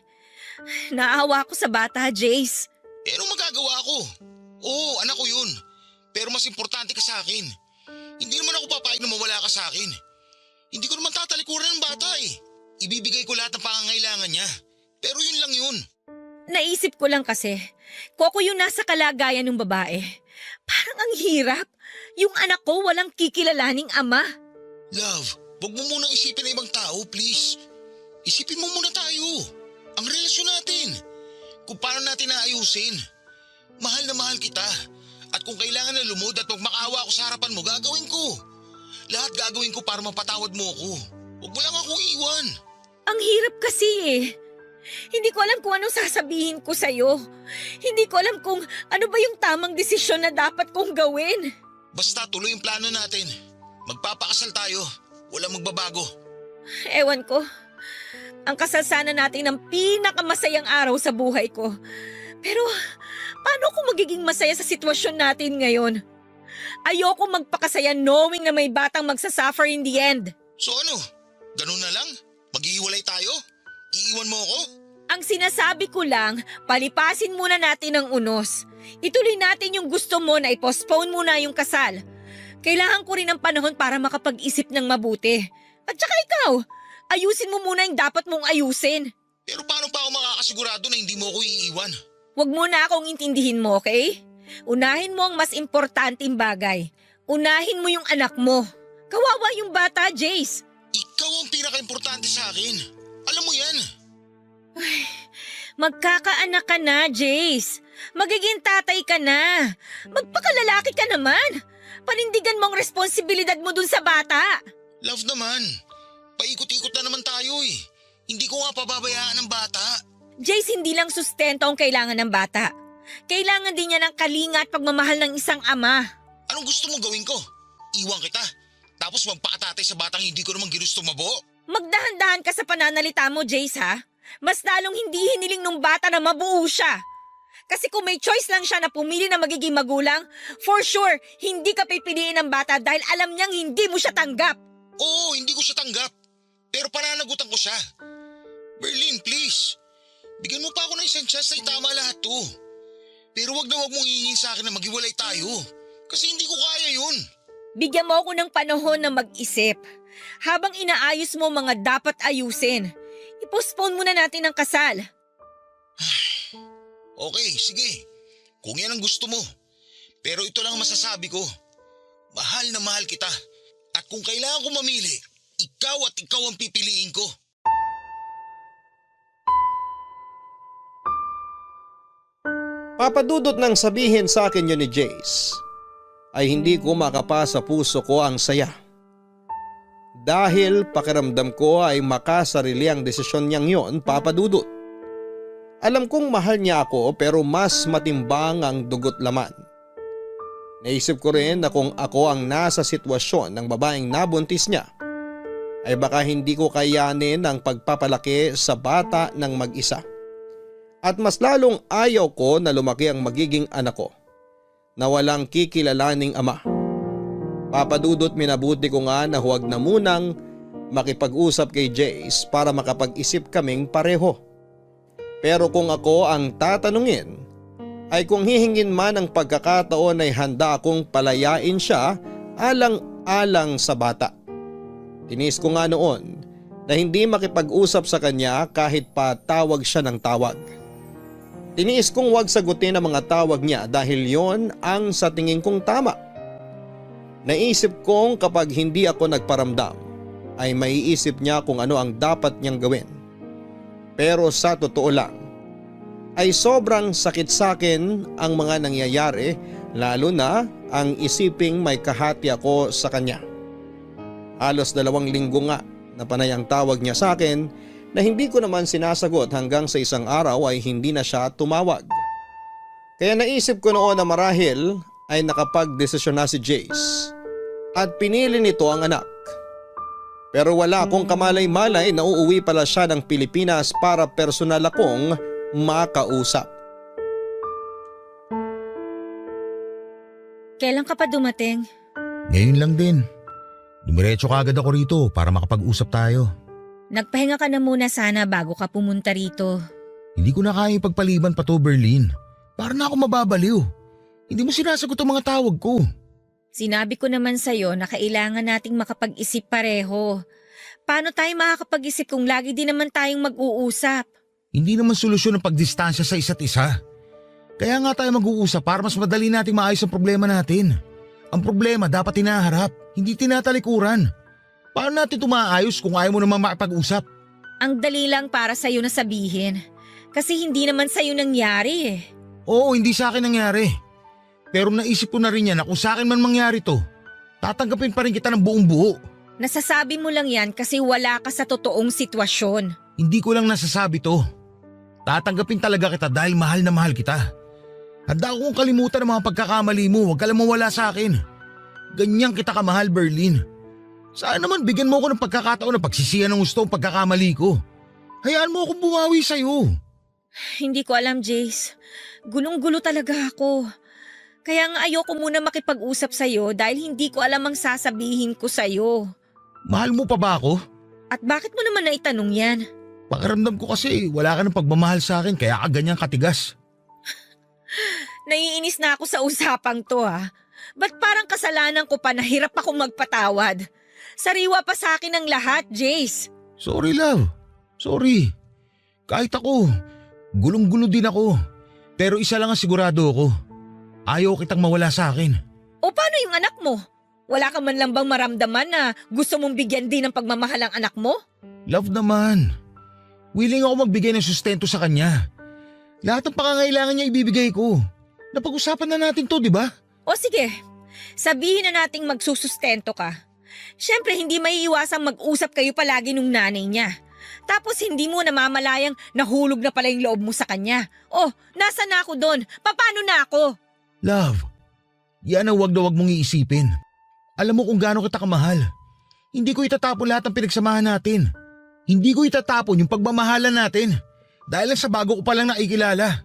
Naawa ako sa bata, Jace.
Anong magagawa ko? Oo, anak ko yun. Pero mas importante ka sa akin. Hindi naman ako papayag na mawala ka sa akin. Hindi ko naman tatalikuran ng bata eh. Ibibigay ko lahat ng pangangailangan niya. Pero yun lang yun.
Naisip ko lang kasi, kung ako yung nasa kalagayan ng babae, parang ang hirap. Yung anak ko walang kikilalaning ama.
Love, wag mo munang isipin na ibang tao, please. Isipin mo muna tayo. Ang relasyon natin. Kung paano natin naayusin. Mahal na mahal kita. At kung kailangan na lumod at magmakaawa ako sa harapan mo, gagawin ko. Lahat gagawin ko para mapatawad mo ako. Huwag mo lang akong iwan.
Ang hirap kasi eh. Hindi ko alam kung anong sasabihin ko sa'yo. Hindi ko alam kung ano ba yung tamang desisyon na dapat kong gawin.
Basta tuloy yung plano natin. Magpapakasal tayo. Walang magbabago.
Ewan ko. Ang kasal sana natin ang pinakamasayang araw sa buhay ko. Pero paano ako magiging masaya sa sitwasyon natin ngayon? Ayoko magpakasaya knowing na may batang magsasuffer in the end.
So ano? Ganun na lang? Maghihiwalay tayo? Iiwan mo ako?
Ang sinasabi ko lang, palipasin muna natin ang unos. Ituloy natin yung gusto mo na i-postpone muna yung kasal. Kailangan ko rin ng panahon para makapag-isip ng mabuti. At saka ikaw, ayusin mo muna yung dapat mong ayusin.
Pero paano pa ako makakasigurado na hindi mo ako iiwan?
Huwag mo na akong intindihin mo, okay? Unahin mo ang mas importanteng bagay. Unahin mo yung anak mo. Kawawa yung bata, Jace.
Ikaw ang pinaka-importante sa akin. Alam mo yan.
Magkakaanak ka na, Jace. Magiging tatay ka na. Magpakalalaki ka naman. Panindigan mo ang responsibilidad mo dun sa bata.
Love naman. Paikot-ikot na naman tayo eh. Hindi ko nga pababayaan ng bata.
Jace, hindi lang sustento ang kailangan ng bata. Kailangan din niya ng kalinga at pagmamahal ng isang ama.
Anong gusto mong gawin ko? Iwan kita. Tapos magpakatatay sa batang hindi ko naman ginusto mabuo.
Magdahan-dahan ka sa pananalita mo, Jace, ha? Mas lalong hindi hiniling nung bata na mabuo siya. Kasi kung may choice lang siya na pumili na magiging magulang, for sure, hindi ka pipiliin ng bata dahil alam niyang hindi mo siya tanggap.
Oo, hindi ko siya tanggap. Pero pananagutan ko siya. Berlin, please. Bigyan mo pa ako ng isang chance na itama lahat to. Pero wag na wag mong hingin sa akin na maghiwalay tayo. Kasi hindi ko kaya yun.
Bigyan mo ako ng panahon na mag-isip. Habang inaayos mo mga dapat ayusin, i-postpone muna natin ang kasal.
Okay, sige. Kung yan ang gusto mo. Pero ito lang ang masasabi ko. Mahal na mahal kita. At kung kailangan ko mamili, ikaw at ikaw ang pipiliin ko.
Papadudot nang sabihin sa akin yun ni Jace, ay hindi ko makapa sa puso ko ang saya. Dahil pakiramdam ko ay makasarili ang desisyon niyang yon, papadudot. Alam kong mahal niya ako pero mas matimbang ang dugot laman. Naisip ko rin na kung ako ang nasa sitwasyon ng babaeng nabuntis niya, ay baka hindi ko kayanin ang pagpapalaki sa bata ng mag-isa. At mas lalong ayaw ko na lumaki ang magiging anak ko na walang kikilalaning ama. Papadudot, minabuti ko nga na huwag na munang makipag-usap kay Jace para makapag-isip kaming pareho. Pero kung ako ang tatanungin, ay kung hihingin man ang pagkakataon ay handa akong palayain siya alang-alang sa bata. Tinis ko nga noon na hindi makipag-usap sa kanya kahit pa tawag siya ng tawag. Tiniis kong wag sagutin ang mga tawag niya dahil yon ang sa tingin kong tama. Naisip kong kapag hindi ako nagparamdam ay maiisip niya kung ano ang dapat niyang gawin. Pero sa totoo lang ay sobrang sakit sa akin ang mga nangyayari, lalo na ang isiping may kahati ako sa kanya. Halos 2 linggo nga na panay ang tawag niya sa akin na hindi ko naman sinasagot hanggang sa isang araw ay hindi na siya tumawag. Kaya naisip ko noon na marahil ay nakapag-desisyon na si Jace at pinili nito ang anak. Pero wala akong kamalay-malay na uuwi pala siya ng Pilipinas para personal akong makausap.
Kailan ka pa dumating?
Ngayon lang din. Dumiretso ka agad ako rito para makapag-usap tayo.
Nagpahinga ka na muna sana bago ka pumunta rito.
Hindi ko na kaya pagpaliban pa to, Berlin. Para na ako mababaliw. Hindi mo sinasagot ang mga tawag ko.
Sinabi ko naman sa'yo na kailangan nating makapag-isip pareho. Paano tayo makakapag-isip kung lagi din naman tayong mag-uusap?
Hindi naman solusyon ang pagdistansya sa isa't isa. Kaya nga tayo mag-uusap para mas madali nating maayos ang problema natin. Ang problema dapat tinaharap, hindi tinatalikuran. Paano natin tumaayos kung ayaw mo naman makipag-usap?
Ang dali lang para sa'yo na sabihin. Kasi hindi naman sa'yo nangyari eh.
Oo, hindi sa akin nangyari. Pero naisip ko na rin yan na kung sa akin man mangyari to, tatanggapin pa rin kita ng buong buo.
Nasasabi mo lang yan kasi wala ka sa totoong sitwasyon.
Hindi ko lang nasasabi to. Tatanggapin talaga kita dahil mahal na mahal kita. Handa akong kalimutan ang mga pagkakamali mo, huwag ka lang mawala sa akin. Ganyan kita kamahal, Berlin. Saan naman bigyan mo ako ng pagkakataon na pagsisihan ng gusto ang pagkakamali ko. Hayaan mo akong bumawi sa'yo.
Hindi ko alam, Jace. Gulong-gulo talaga ako. Kaya nga ayoko muna makipag-usap sa'yo dahil hindi ko alam ang sasabihin ko sa'yo.
Mahal mo pa ba ako?
At bakit mo naman naitanong yan?
Pakiramdam ko kasi wala ka ng pagmamahal sa akin kaya ka ganyang katigas.
Naiinis na ako sa usapang to Ba't parang kasalanan ko pa na hirap akong magpatawad? Sariwa pa sa akin ang lahat, Jace.
Sorry love, sorry. Kahit ako, gulong-gulo din ako. Pero isa lang ang sigurado ako. Ayaw kitang mawala sa akin.
O paano yung anak mo? Wala ka man lang bang maramdaman na gusto mong bigyan din ng pagmamahal ang anak mo?
Love naman. Willing ako magbigay ng sustento sa kanya. Lahat ng pangangailangan niya ibibigay ko. Napag-usapan na natin to, di ba?
O sige, sabihin na nating magsusustento ka. Siyempre hindi maiiwasang mag-usap kayo palagi nung nanay niya. Tapos hindi mo namamalayang nahulog na pala yung loob mo sa kanya. Oh, nasa na ako doon? Paano na ako?
Love, yan ang wag na wag mong iisipin. Alam mo kung gaano kita kamahal. Hindi ko itatapon lahat ng pinagsamahan natin. Hindi ko itatapon yung pagmamahalan natin. Dahil lang sa bago ko palang nakikilala.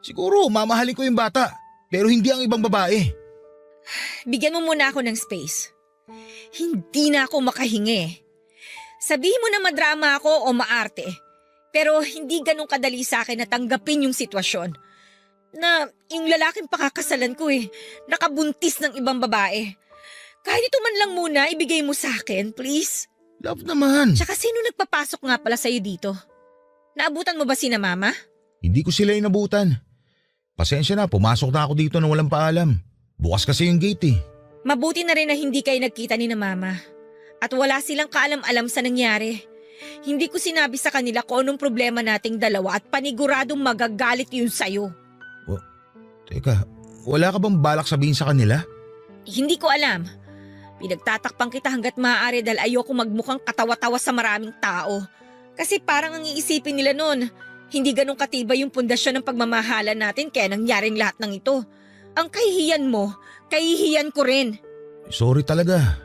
Siguro mamahalin ko yung bata, pero hindi ang ibang babae.
Bigyan mo muna ako ng space. Hindi na ako makahingi. Sabihin mo na madrama ako o maarte. Pero hindi ganun kadali sa akin na tanggapin yung sitwasyon. Na yung lalaking pakakasalan ko nakabuntis ng ibang babae. Kahit ito man lang muna, ibigay mo sa akin, please.
Love naman.
Tsaka sino nagpapasok nga pala sa'yo dito? Naabutan mo ba sina mama?
Hindi ko sila inabutan. Pasensya na, pumasok na ako dito na walang paalam. Bukas kasi yung gate
Mabuti na rin na hindi kayo nagkita ni na mama. At wala silang kaalam-alam sa nangyari. Hindi ko sinabi sa kanila kung anong problema nating dalawa at paniguradong magagalit yun sa'yo.
Teka, wala ka bang balak sabihin sa kanila?
Hindi ko alam. Pinagtatakpan kita hanggat maaari dahil ayoko magmukhang katawa-tawa sa maraming tao. Kasi parang ang iisipin nila nun, hindi ganun katibay yung pundasyon ng pagmamahalan natin kaya nangyaring lahat ng ito. Ang kahihiyan mo, kahihiyan ko rin.
Sorry talaga.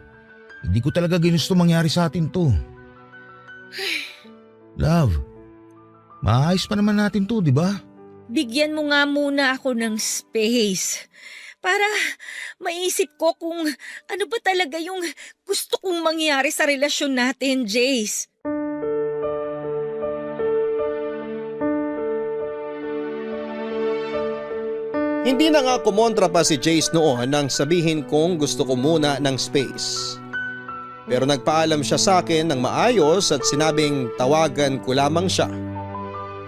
Hindi ko talaga ginusto mangyari sa atin to. Love, maayos pa naman natin to, di ba?
Bigyan mo nga muna ako ng space para maisip ko kung ano ba talaga yung gusto kong mangyari sa relasyon natin, Jace.
Hindi na nga kumontra pa si Jace noon nang sabihin kong gusto ko muna ng space. Pero nagpaalam siya sa akin ng maayos at sinabing tawagan ko lamang siya.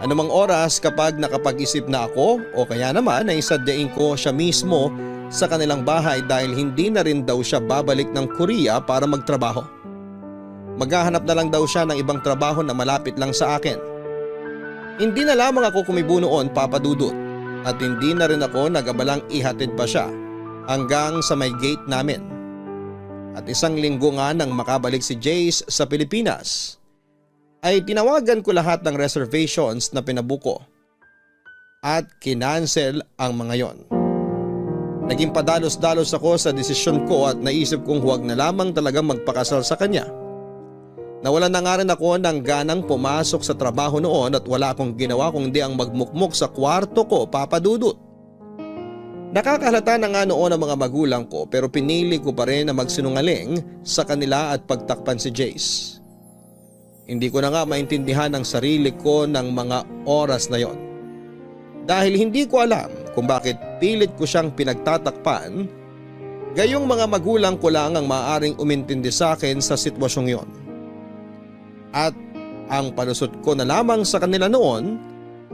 Anumang oras kapag nakapag-isip na ako o kaya naman ay sadyain ko siya mismo sa kanilang bahay dahil hindi na rin daw siya babalik ng Korea para magtrabaho. Maghahanap na lang daw siya ng ibang trabaho na malapit lang sa akin. Hindi na lamang ako kumibo noon, Papa Dudut, at hindi na rin ako nag-abalang ihatid pa siya hanggang sa may gate namin. At isang linggo nga nang makabalik si Jace sa Pilipinas, ay tinawagan ko lahat ng reservations na pinabuko at kinansel ang mga yon. Naging padalos-dalos ako sa desisyon ko at naisip kong huwag na lamang talagang magpakasal sa kanya. Nawalan na nga rin ako ng ganang pumasok sa trabaho noon at wala akong ginawa kundi ang magmukmok sa kwarto ko, Papa Dudut. Nakakahalata na nga noon ang mga magulang ko pero pinili ko pa rin na magsinungaling sa kanila at pagtakpan si Jace. Hindi ko na nga maintindihan ang sarili ko ng mga oras na yon. Dahil hindi ko alam kung bakit pilit ko siyang pinagtatakpan, gayong mga magulang ko lang ang maaaring umintindi sa akin sa sitwasyong yon. At ang palusot ko na lamang sa kanila noon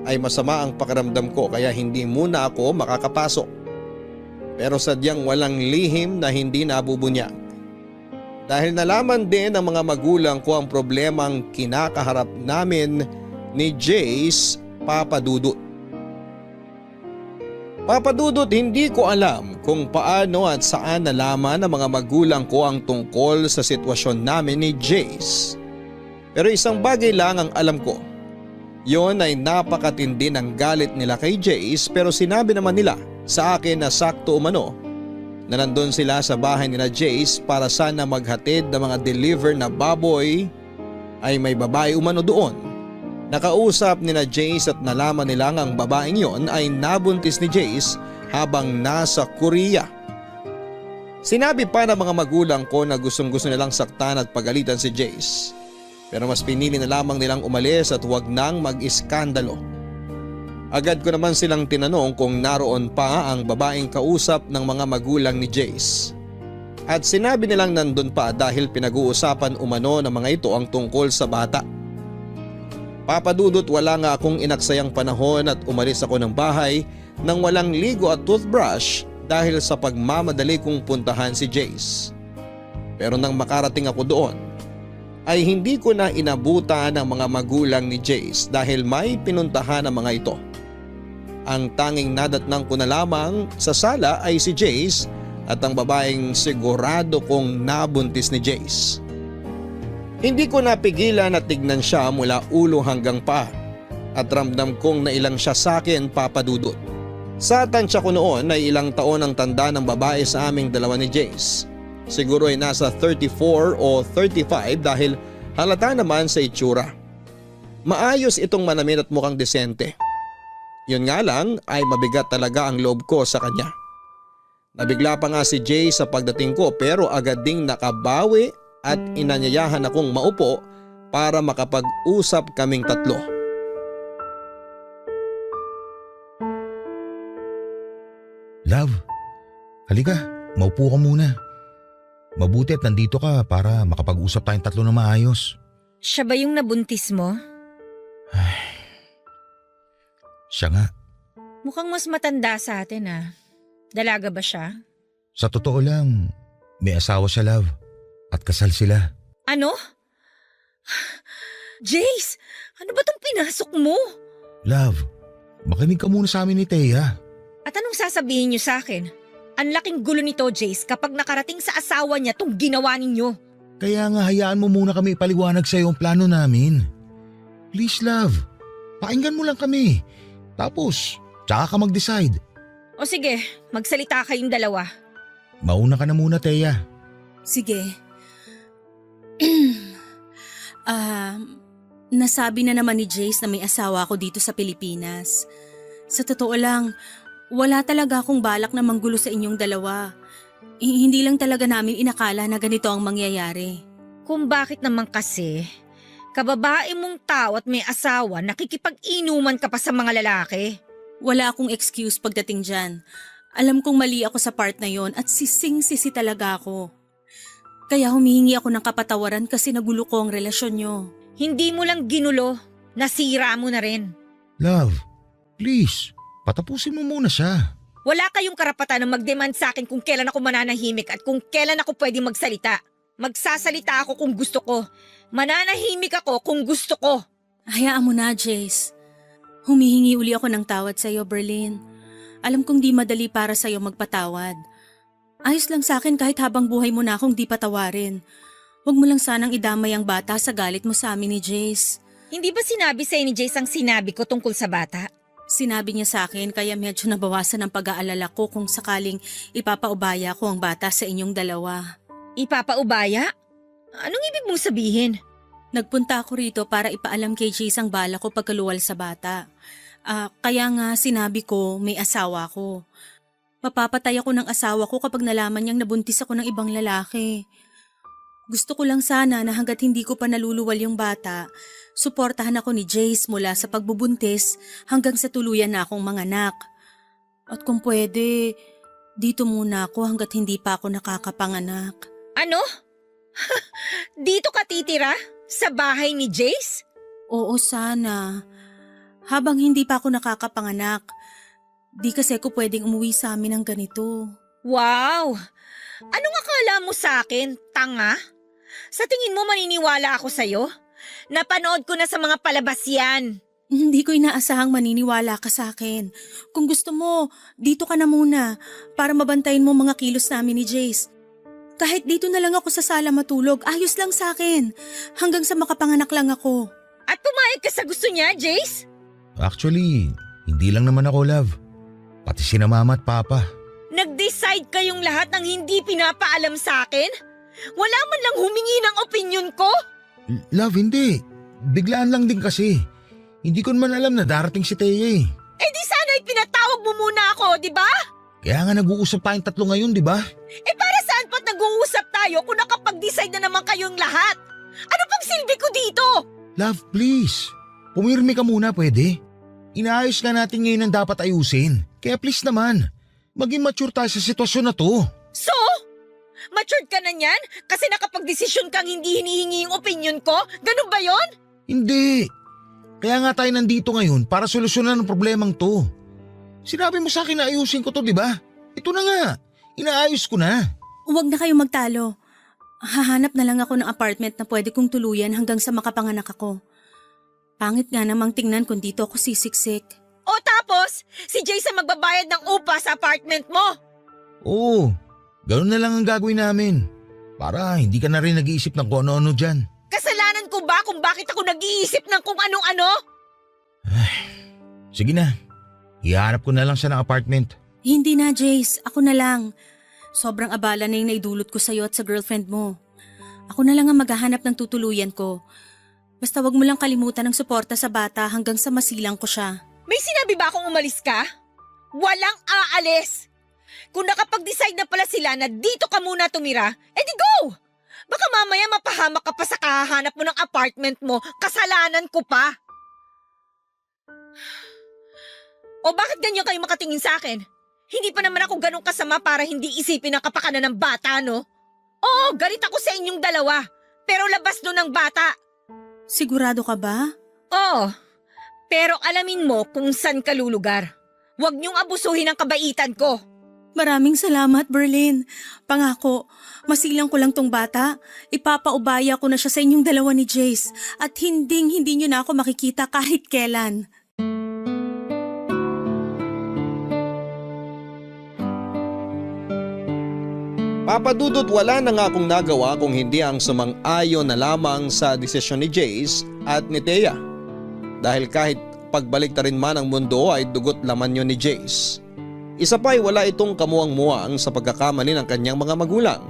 ay masama ang pakiramdam ko kaya hindi muna ako makakapasok. Pero sadyang walang lihim na hindi nabubunyag. Dahil nalaman din ng mga magulang ko ang problemang kinakaharap namin ni Jace, Papa Dudut. Papa Dudut, hindi ko alam kung paano at saan nalaman ng mga magulang ko ang tungkol sa sitwasyon namin ni Jace. Pero isang bagay lang ang alam ko. Yon ay napakatindi ng galit nila kay Jace pero sinabi naman nila sa akin na sakto umano na nandun sila sa bahay nila Jace para sana maghatid ng mga deliver na baboy ay may babae umano doon. Nakausap nila Jace at nalaman nila ang babaeng yon ay nabuntis ni Jace habang nasa Korea. Sinabi pa ng mga magulang ko na gustong-gusto nilang saktan at pagalitan si Jace. Pero mas pinili na lamang nilang umalis at huwag nang mag-iskandalo. Agad ko naman silang tinanong kung naroon pa ang babaeng kausap ng mga magulang ni Jace. At sinabi nilang nandun pa dahil pinag-uusapan umano ng mga ito ang tungkol sa bata. Papadudot, wala nga akong inaksayang panahon at umalis ako ng bahay nang walang ligo at toothbrush dahil sa pagmamadali kong puntahan si Jace. Pero nang makarating ako doon, ay hindi ko na inabutan ang mga magulang ni Jace dahil may pinuntahan ang mga ito. Ang tanging nadatnang ko na lamang sa sala ay si Jace at ang babaeng sigurado kong nabuntis ni Jace. Hindi ko napigilan at tignan siya mula ulo hanggang paa at ramdam kong nailang siya sa akin, Papadudot. Sa tansya ko noon ay ilang taon ang tanda ng babae sa aming dalawa ni Jace. Siguro ay nasa 34 o 35 dahil halata naman sa itsura. Maayos itong manamit at mukhang desente. Yun nga lang ay mabigat talaga ang loob ko sa kanya. Nabigla pa nga si Jay sa pagdating ko pero agad ding nakabawi at inanyayahan akong maupo para makapag-usap kaming tatlo.
Love, halika, maupo ka muna. Mabuti at nandito ka para makapag-usap tayong tatlo na maayos.
Siya ba yung nabuntis mo?
Siya nga.
Mukhang mas matanda sa atin ah. Dalaga ba siya?
Sa totoo lang, may asawa siya, love. At kasal sila.
Ano? Jace, ano ba tong pinasok mo?
Love, makinig ka muna sa amin ni Thea.
At anong sasabihin niyo sa akin? Ang laking gulo nito, Jace, kapag nakarating sa asawa niya tong ginawa ninyo.
Kaya nga hayaan mo muna kami ipaliwanag sa iyo ang plano namin. Please, love. Pakinggan mo lang kami. Tapos, tsaka ka mag-decide.
O sige, magsalita kayong dalawa.
Mauna ka na muna, Thea.
Sige. Nasabi na naman ni Jace na may asawa ako dito sa Pilipinas. Sa totoo lang, wala talaga akong balak na manggulo sa inyong dalawa. Hindi lang talaga namin inakala na ganito ang mangyayari.
Kung bakit naman kasi, kababae mong tao at may asawa, nakikipag-inuman ka pa sa mga lalaki.
Wala akong excuse pagdating dyan. Alam kong mali ako sa part na yon at sising-sisi talaga ako. Kaya humihingi ako ng kapatawaran kasi nagulo ko ang relasyon nyo.
Hindi mo lang ginulo, nasira mo na rin.
Love, please, patapusin mo muna siya.
Wala kayong karapatan na mag-demand sa akin kung kailan ako mananahimik at kung kailan ako pwede magsalita. Magsasalita ako kung gusto ko. Mananahimik ako kung gusto ko.
Hayaan mo na, Jace. Humihingi uli ako ng tawad sa iyo, Berlin. Alam kong di madali para sa iyo magpatawad. Ayos lang sa akin kahit habang buhay mo na akong di patawarin. Huwag mo lang sanang idamay ang bata sa galit mo sa amin ni Jace.
Hindi ba sinabi sa'yo ni Jace ang sinabi ko tungkol sa bata?
Sinabi niya sa akin kaya medyo nabawasan ang pag-aalala ko kung sakaling ipapaubaya ko ang bata sa inyong dalawa.
Ipapaubaya? Anong ibig mong sabihin?
Nagpunta ako rito para ipaalam kay Jace ang bala ko pagkaluwal sa bata. Kaya nga sinabi ko may asawa ko. Mapapatay ako ng asawa ko kapag nalaman niyang nabuntis ako ng ibang lalaki. Gusto ko lang sana na hanggat hindi ko pa naluluwal yung bata, suportahan ako ni Jace mula sa pagbubuntis hanggang sa tuluyan na akong manganak. At kung pwede, dito muna ako hanggat hindi pa ako nakakapanganak.
Ano? Dito ka titira? Sa bahay ni Jace?
Oo, sana. Habang hindi pa ako nakakapanganak, di kasi ako pwedeng umuwi sa amin ng ganito.
Wow! Anong akala mo sa akin? Tanga? Sa tingin mo maniniwala ako sa'yo? Napanood ko na sa mga palabas yan.
Hindi ko inaasahang maniniwala ka sa akin. Kung gusto mo, dito ka na muna para mabantayin mo mga kilos namin ni Jace. Kahit dito na lang ako sa sala matulog, ayos lang sa akin. Hanggang sa makapanganak lang ako.
At pumayag ka sa gusto niya, Jace?
Actually, hindi lang naman ako, love. Pati sina mama at papa.
Nag-decide kayong lahat ng hindi pinapaalam sa akin? Wala man lang humingi ng opinyon ko?
Love, hindi. Biglaan lang din kasi. Hindi ko naman alam na darating si Thea eh.
Eh di sana'y pinatawag mo muna ako, di ba?
Kaya nga nag-uusap tayong tatlo ngayon, di ba?
Eh para saan pa't nag-uusap tayo kung nakapag-decide na naman kayong lahat? Ano pang silbi ko dito?
Love, please. Pumirmi ka muna, pwede? Inaayos nga natin ngayon ang dapat ayusin. Kaya please naman, maging mature tayo sa sitwasyon na to.
So? Matured ka na niyan? Kasi nakapag-desisyon kang hindi hinihingi yung opinion ko? Ganun ba yon?
Hindi. Kaya nga tayo nandito ngayon para solusyonan ang problemang to. Sinabi mo sa akin na ayusin ko to, di ba? Ito na nga. Inaayos ko na.
Huwag na kayong magtalo. Hahanap na lang ako ng apartment na pwede kong tuluyan hanggang sa makapanganak ako. Pangit nga namang tingnan kung dito ako sisiksik.
O tapos, si Jason magbabayad ng upa sa apartment mo.
Oo, ganun na lang ang gagawin namin. Para hindi ka na rin nag-iisip ng kung ano-ano dyan.
Kasalanan ko ba kung bakit ako nag-iisip ng kung anong-ano?
Sige na, ihanap ko na lang siya ng apartment.
Hindi na, Jace. Ako na lang. Sobrang abala na yung naidulot ko sa'yo at sa girlfriend mo. Ako na lang ang maghahanap ng tutuluyan ko. Basta wag mo lang kalimutan ng suporta sa bata hanggang sa masilang ko siya.
May sinabi ba akong umalis ka? Walang aalis! Kung nakapag-decide na pala sila na dito ka muna tumira, edi go! Baka mamaya mapahamak ka pa sa kahahanap mo ng apartment mo, kasalanan ko pa. O bakit ganyan kayo makatingin sa akin? Hindi pa naman ako ganun kasama para hindi isipin ang kapakanan ng bata, no? Oo, galit ako sa inyong dalawa, pero labas doon ang bata.
Sigurado ka ba?
Oo, pero alamin mo kung saan ka lulugar. Huwag niyong abusuhin ang kabaitan ko.
Maraming salamat, Berlin. Pangako, masilang ko lang tong bata. Ipapaubaya ko na siya sa inyong dalawa ni Jace at hindi niyo na ako makikita kahit kailan.
Papadudot wala na nga akong nagawa kung hindi ang sumang-ayon na lamang sa desisyon ni Jace at ni Thea. Dahil kahit pagbalik na rin man ang mundo ay dugot laman yun ni Jace. Isa pa'y wala itong kamuang-muang sa pagkakamali ng kanyang mga magulang.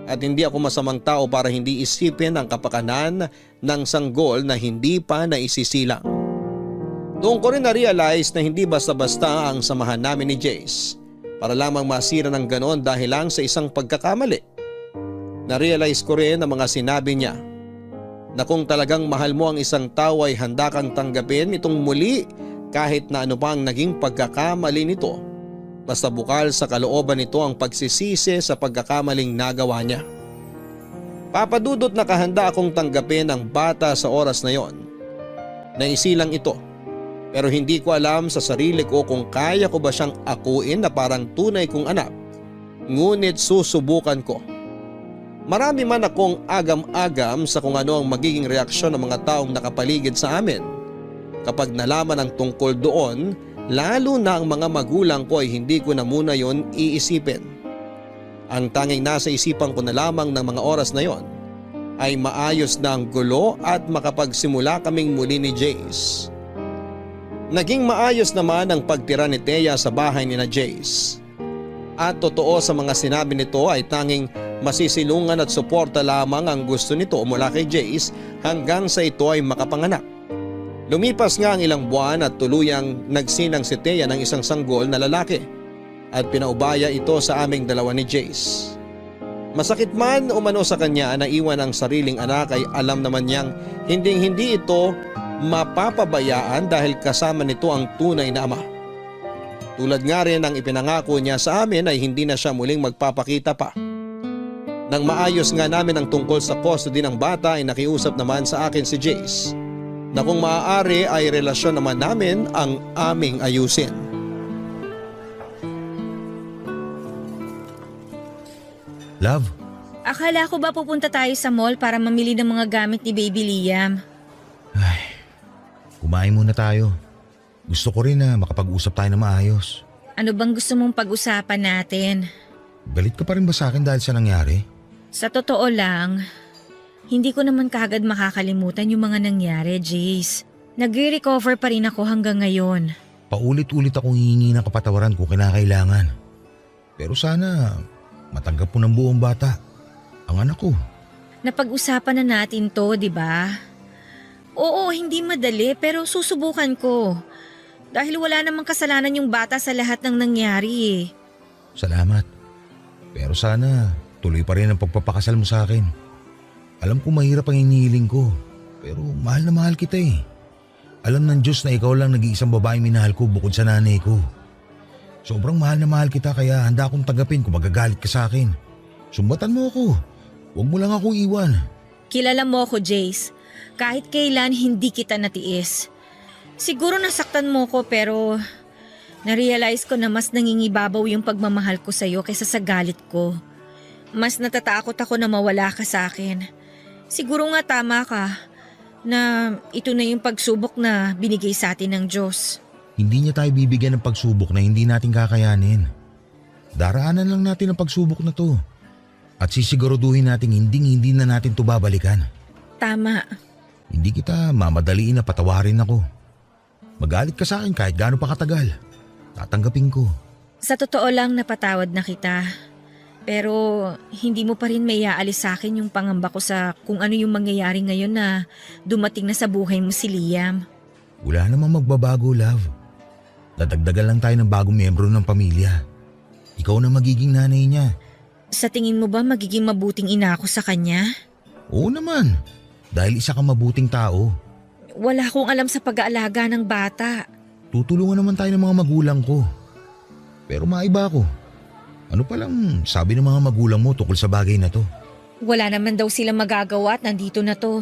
At hindi ako masamang tao para hindi isipin ang kapakanan ng sanggol na hindi pa naisisilang. Doon ko rin na-realize na hindi basta-basta ang samahan namin ni Jace para lamang masira ng ganon dahil lang sa isang pagkakamali. Na-realize ko rin ang mga sinabi niya na kung talagang mahal mo ang isang tao ay handa kang tanggapin itong muli kahit na ano pa ang naging pagkakamali nito. Basta bukal sa kalooban nito ang pagsisisi sa pagkakamaling nagawa niya. Papadudot na kahanda akong tanggapin ang bata sa oras na yon. Naisilang ito. Pero hindi ko alam sa sarili ko kung kaya ko ba siyang akuin na parang tunay kong anak. Ngunit susubukan ko. Marami man akong agam-agam sa kung ano ang magiging reaksyon ng mga taong nakapaligid sa amin. Kapag nalaman ang tungkol doon, lalo na ang mga magulang ko ay hindi ko na muna yon iisipin. Ang tanging nasa isipan ko na lamang ng mga oras na yon ay maayos na ang gulo at makapagsimula kaming muli ni Jace. Naging maayos naman ang pagtira ni Thea sa bahay ni na Jace. At totoo sa mga sinabi nito ay tanging masisilungan at suporta lamang ang gusto nito mula kay Jace hanggang sa ito ay makapanganak. Lumipas nga ang ilang buwan at tuluyang nagsinang si Thea ng isang sanggol na lalaki at pinaubaya ito sa aming dalawa ni Jace. Masakit man umano sa kanya na iwan ang sariling anak ay alam naman niyang hindi ito mapapabayaan dahil kasama nito ang tunay na ama. Tulad nga rin ang ipinangako niya sa amin ay hindi na siya muling magpapakita pa. Nang maayos nga namin ang tungkol sa custody ng bata ay nakiusap naman sa akin si Jace na kung maaari ay relasyon naman namin ang aming ayusin.
Love,
Akala ko ba pupunta tayo sa mall para mamili ng mga gamit ni Baby Liam?
kumain muna tayo. Gusto ko rin na makapag-usap tayo na maayos.
Ano bang gusto mong pag-usapan natin?
Galit ka pa rin ba sa akin dahil sa nangyari?
Sa totoo lang, hindi ko naman kaagad makakalimutan yung mga nangyari, Jace. Nag-recover pa rin ako hanggang ngayon.
Paulit-ulit akong hihingi ng kapatawaran kung kinakailangan. Pero sana matanggap mo ng buong bata, ang anak ko.
Napag-usapan na natin to, di ba? Oo, hindi madali pero susubukan ko. Dahil wala namang kasalanan yung bata sa lahat ng nangyari eh.
Salamat. Pero sana tuloy pa rin ang pagpapakasal mo sa akin. Alam ko mahirap ang hinihiling ko, pero mahal na mahal kita eh. Alam ng Diyos na ikaw lang nag-iisang babaeng minahal ko bukod sa nanay ko. Sobrang mahal na mahal kita kaya handa akong tanggapin kung magagalit ka sa akin. Sumbatan mo ako. Huwag mo lang akong iwan.
Kilala mo ako, Jace. Kahit kailan hindi kita natiis. Siguro nasaktan mo ko pero na-realize ko na mas nangingibabaw yung pagmamahal ko sa'yo kaysa sa galit ko. Mas natatakot ako na mawala ka sa akin. Siguro nga tama ka na ito na yung pagsubok na binigay sa atin ng Diyos.
Hindi niya tayo bibigyan ng pagsubok na hindi natin kakayanin. Daraanan lang natin ang pagsubok na to. At sisiguraduhin natin hindi na natin to babalikan.
Tama.
Hindi kita mamadaliin na patawarin ako. Magalit ka sa akin kahit gaano pa katagal. Tatanggapin ko.
Sa totoo lang napatawad na kita. Pero hindi mo pa rin may aalis sa akin yung pangamba ko sa kung ano yung mangyayari ngayon na dumating na sa buhay mo si Liam.
Wala namang magbabago, love. Dadagdagan lang tayo ng bagong miyembro ng pamilya. Ikaw na magiging nanay niya.
Sa tingin mo ba magiging mabuting ina ako sa kanya?
Oo naman. Dahil isa kang mabuting tao.
Wala akong alam sa pag-aalaga ng bata.
Tutulungan naman tayo ng mga magulang ko. Pero maiba ako. Ano palang sabi ng mga magulang mo tungkol sa bagay na to?
Wala naman daw silang magagawa at nandito na to.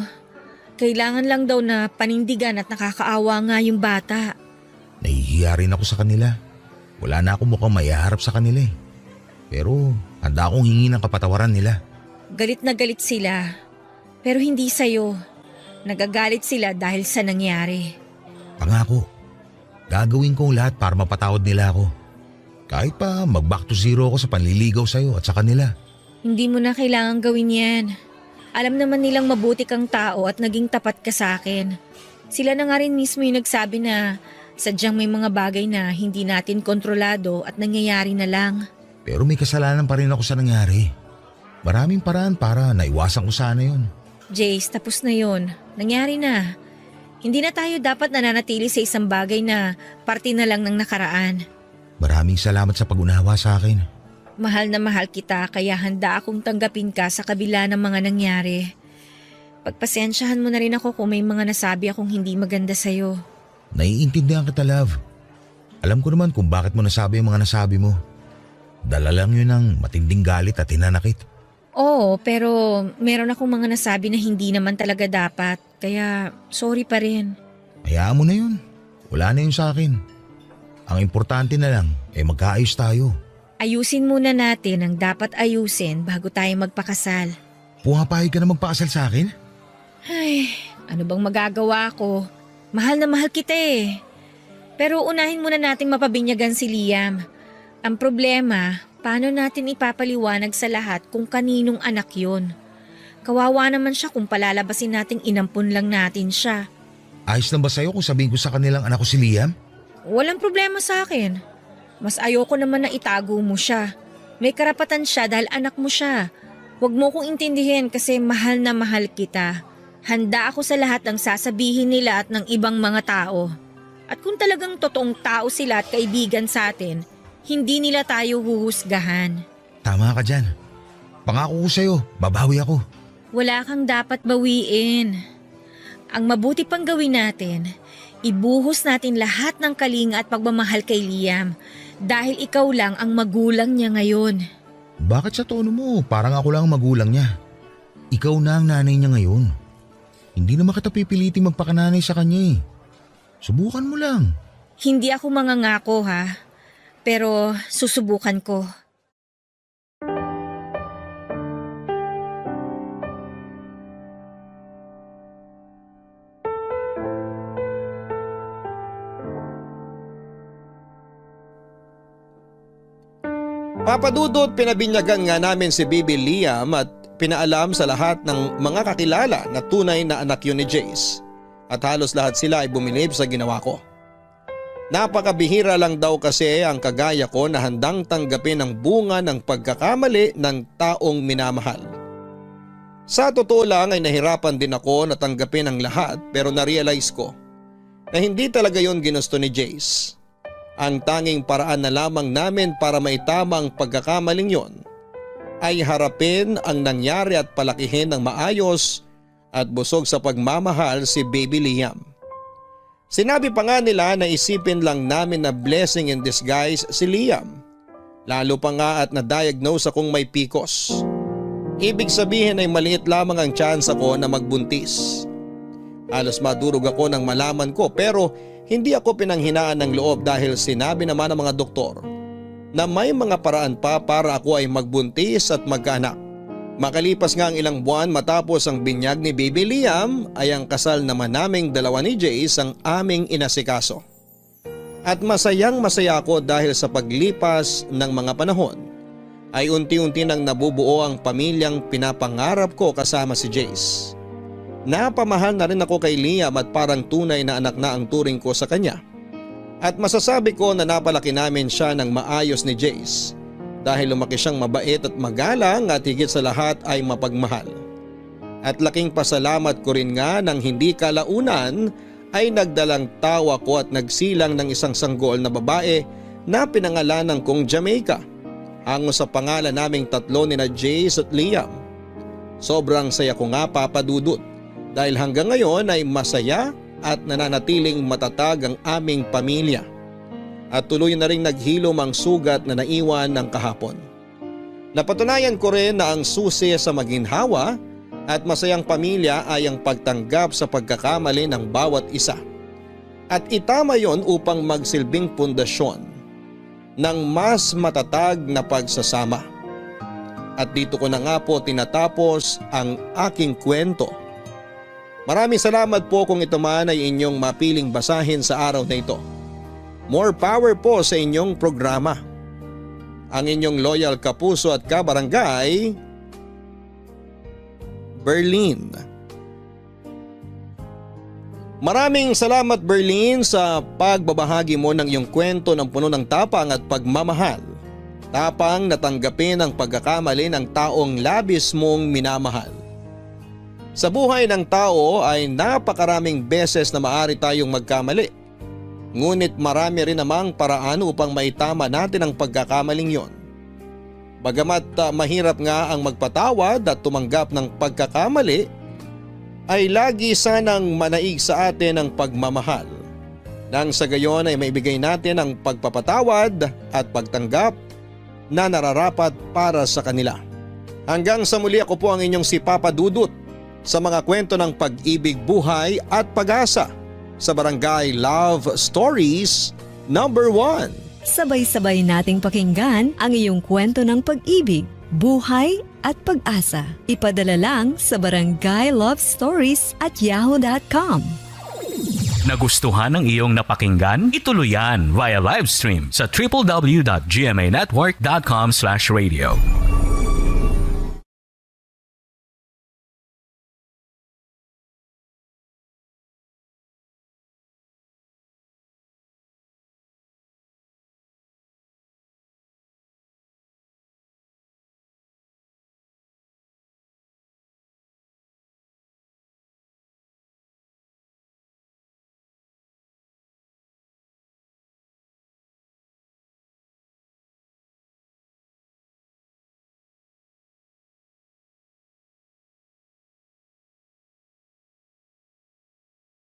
Kailangan lang daw na panindigan at nakakaawa nga yung bata.
Nahihiya rin ako sa kanila. Wala na akong mukhang maiharap sa kanila eh. Pero handa akong hingi ng kapatawaran nila.
Galit na galit sila. Pero hindi sa'yo. Nagagalit sila dahil sa nangyari.
Pangako, gagawin ko ang lahat para mapatawad nila ako. Kahit pa mag-back to zero ako sa panliligaw sa'yo at sa kanila.
Hindi mo na kailangan gawin yan. Alam naman nilang mabuti kang tao at naging tapat ka sa akin. Sila na nga rin mismo yung nagsabi na sadyang may mga bagay na hindi natin kontrolado at nangyayari na lang.
Pero may kasalanan pa rin ako sa nangyari. Maraming paraan para naiwasan ko sana yun.
Jace, tapos na yun. Nangyari na. Hindi na tayo dapat nananatili sa isang bagay na parte na lang ng nakaraan.
Maraming salamat sa pag-unawa sa akin.
Mahal na mahal kita kaya handa akong tanggapin ka sa kabila ng mga nangyari. Pagpasensyahan mo na rin ako kung may mga nasabi akong hindi maganda sa'yo.
Naiintindihan kita, love. Alam ko naman kung bakit mo nasabi ang mga nasabi mo. Dala lang yun ng matinding galit at hinanakit.
Oo, pero meron akong mga nasabi na hindi naman talaga dapat. Kaya sorry pa rin.
Hayaan mo na yun. Wala na yun sa akin. Ang importante na lang magkaayos tayo.
Ayusin muna natin ang dapat ayusin bago tayo magpakasal.
Pumapayag ka na magpakasal sa akin?
Ay, ano bang magagawa ko? Mahal na mahal kita eh. Pero unahin muna nating mapabinyagan si Liam. Ang problema, paano natin ipapaliwanag sa lahat kung kaninong anak yon? Kawawa naman siya kung palalabasin nating inampun lang natin siya.
Ayos lang ba sa'yo kung sabihin ko sa kanilang anak ko si Liam?
Walang problema sa akin. Mas ayoko naman na itago mo siya. May karapatan siya dahil anak mo siya. Huwag mo kong intindihin kasi mahal na mahal kita. Handa ako sa lahat ng sasabihin nila at ng ibang mga tao. At kung talagang totoong tao sila at kaibigan sa atin, hindi nila tayo huhusgahan.
Tama ka dyan. Pangako ko sa'yo, babawi ako.
Wala kang dapat bawiin. Ang mabuti pang gawin natin, ibuhos natin lahat ng kalinga at pagmamahal kay Liam dahil ikaw lang ang magulang niya ngayon.
Bakit sa tono mo? Parang ako lang ang magulang niya. Ikaw na ang nanay niya ngayon. Hindi naman kita pipiliting magpakananay sa kanya eh. Subukan mo lang.
Hindi ako mangangako ha, pero susubukan ko.
Papadudot, pinabinyagan nga namin si Bibi Liam at pinaalam sa lahat ng mga kakilala na tunay na anak yun ni Jace. At halos lahat sila ay bumilib sa ginawa ko. Napakabihira lang daw kasi ang kagaya ko na handang tanggapin ang bunga ng pagkakamali ng taong minamahal. Sa totoo lang ay nahirapan din ako na tanggapin ang lahat pero na-realize ko na hindi talaga yon ginusto ni Jace. Ang tanging paraan na lamang namin para maitama ang pagkakamaling yon ay harapin ang nangyari at palakihin ng maayos at busog sa pagmamahal si Baby Liam. Sinabi pa nga nila na isipin lang namin na blessing in disguise si Liam. Lalo pa nga at na-diagnose akong may PCOS. Ibig sabihin ay maliit lamang ang chance ko na magbuntis. Halos madurog ako nang malaman ko pero hindi ako pinanghinaan ng loob dahil sinabi naman ng mga doktor na may mga paraan pa para ako ay magbuntis at magkaanak. Makalipas nga ang ilang buwan matapos ang binyag ni Baby Liam ay ang kasal naman naming dalawa ni Jace ang aming inasikaso. At masayang masaya ako dahil sa paglipas ng mga panahon ay unti-unti nang nabubuo ang pamilyang pinapangarap ko kasama si Jace. Napamahal na rin ako kay Liam at parang tunay na anak na ang turing ko sa kanya. At masasabi ko na napalaki namin siya ng maayos ni Jace dahil lumaki siyang mabait at magalang at higit sa lahat ay mapagmahal. At laking pasalamat ko rin nga nang hindi kalaunan ay nagdalang tawa ko at nagsilang ng isang sanggol na babae na pinangalanan kong Jamaica. Hango sa pangalan naming tatlo ni na Jace at Liam. Sobrang saya ko nga papadudot dahil hanggang ngayon ay masaya at nananatiling matatag ang aming pamilya. At tuloy na ring naghilom ang sugat na naiwan ng kahapon. Napatunayan ko rin na ang susi sa maginhawa at masayang pamilya ay ang pagtanggap sa pagkakamali ng bawat isa. At itama yon upang magsilbing pundasyon ng mas matatag na pagsasama. At dito ko na nga po tinatapos ang aking kwento. Maraming salamat po kung ito man ay inyong mapiling basahin sa araw na ito. More power po sa inyong programa. Ang inyong loyal kapuso at kabarangay, Berlin. Maraming salamat Berlin sa pagbabahagi mo ng iyong kwento ng puno ng tapang at pagmamahal. Tapang na tanggapin ang pagkakamali ng taong labis mong minamahal. Sa buhay ng tao ay napakaraming beses na maaari tayong magkamali. Ngunit marami rin namang paraan upang maitama natin ang pagkakamaling yon. Bagamat mahirap nga ang magpatawad at tumanggap ng pagkakamali, ay lagi sanang manaig sa atin ang pagmamahal. Nang sa gayon ay maibigay natin ang pagpapatawad at pagtanggap na nararapat para sa kanila. Hanggang sa muli, ako po ang inyong si Papa Dudut sa mga kwento ng pag-ibig, buhay at pag-asa sa Barangay Love Stories #1.
Sabay-sabay nating pakinggan ang iyong kwento ng pag-ibig, buhay at pag-asa. Ipadala lang sa barangaylovestories@yahoo.com.
Nagustuhan ng iyong napakinggan? Ituloy yan via live stream sa www.gmanetwork.com/radio.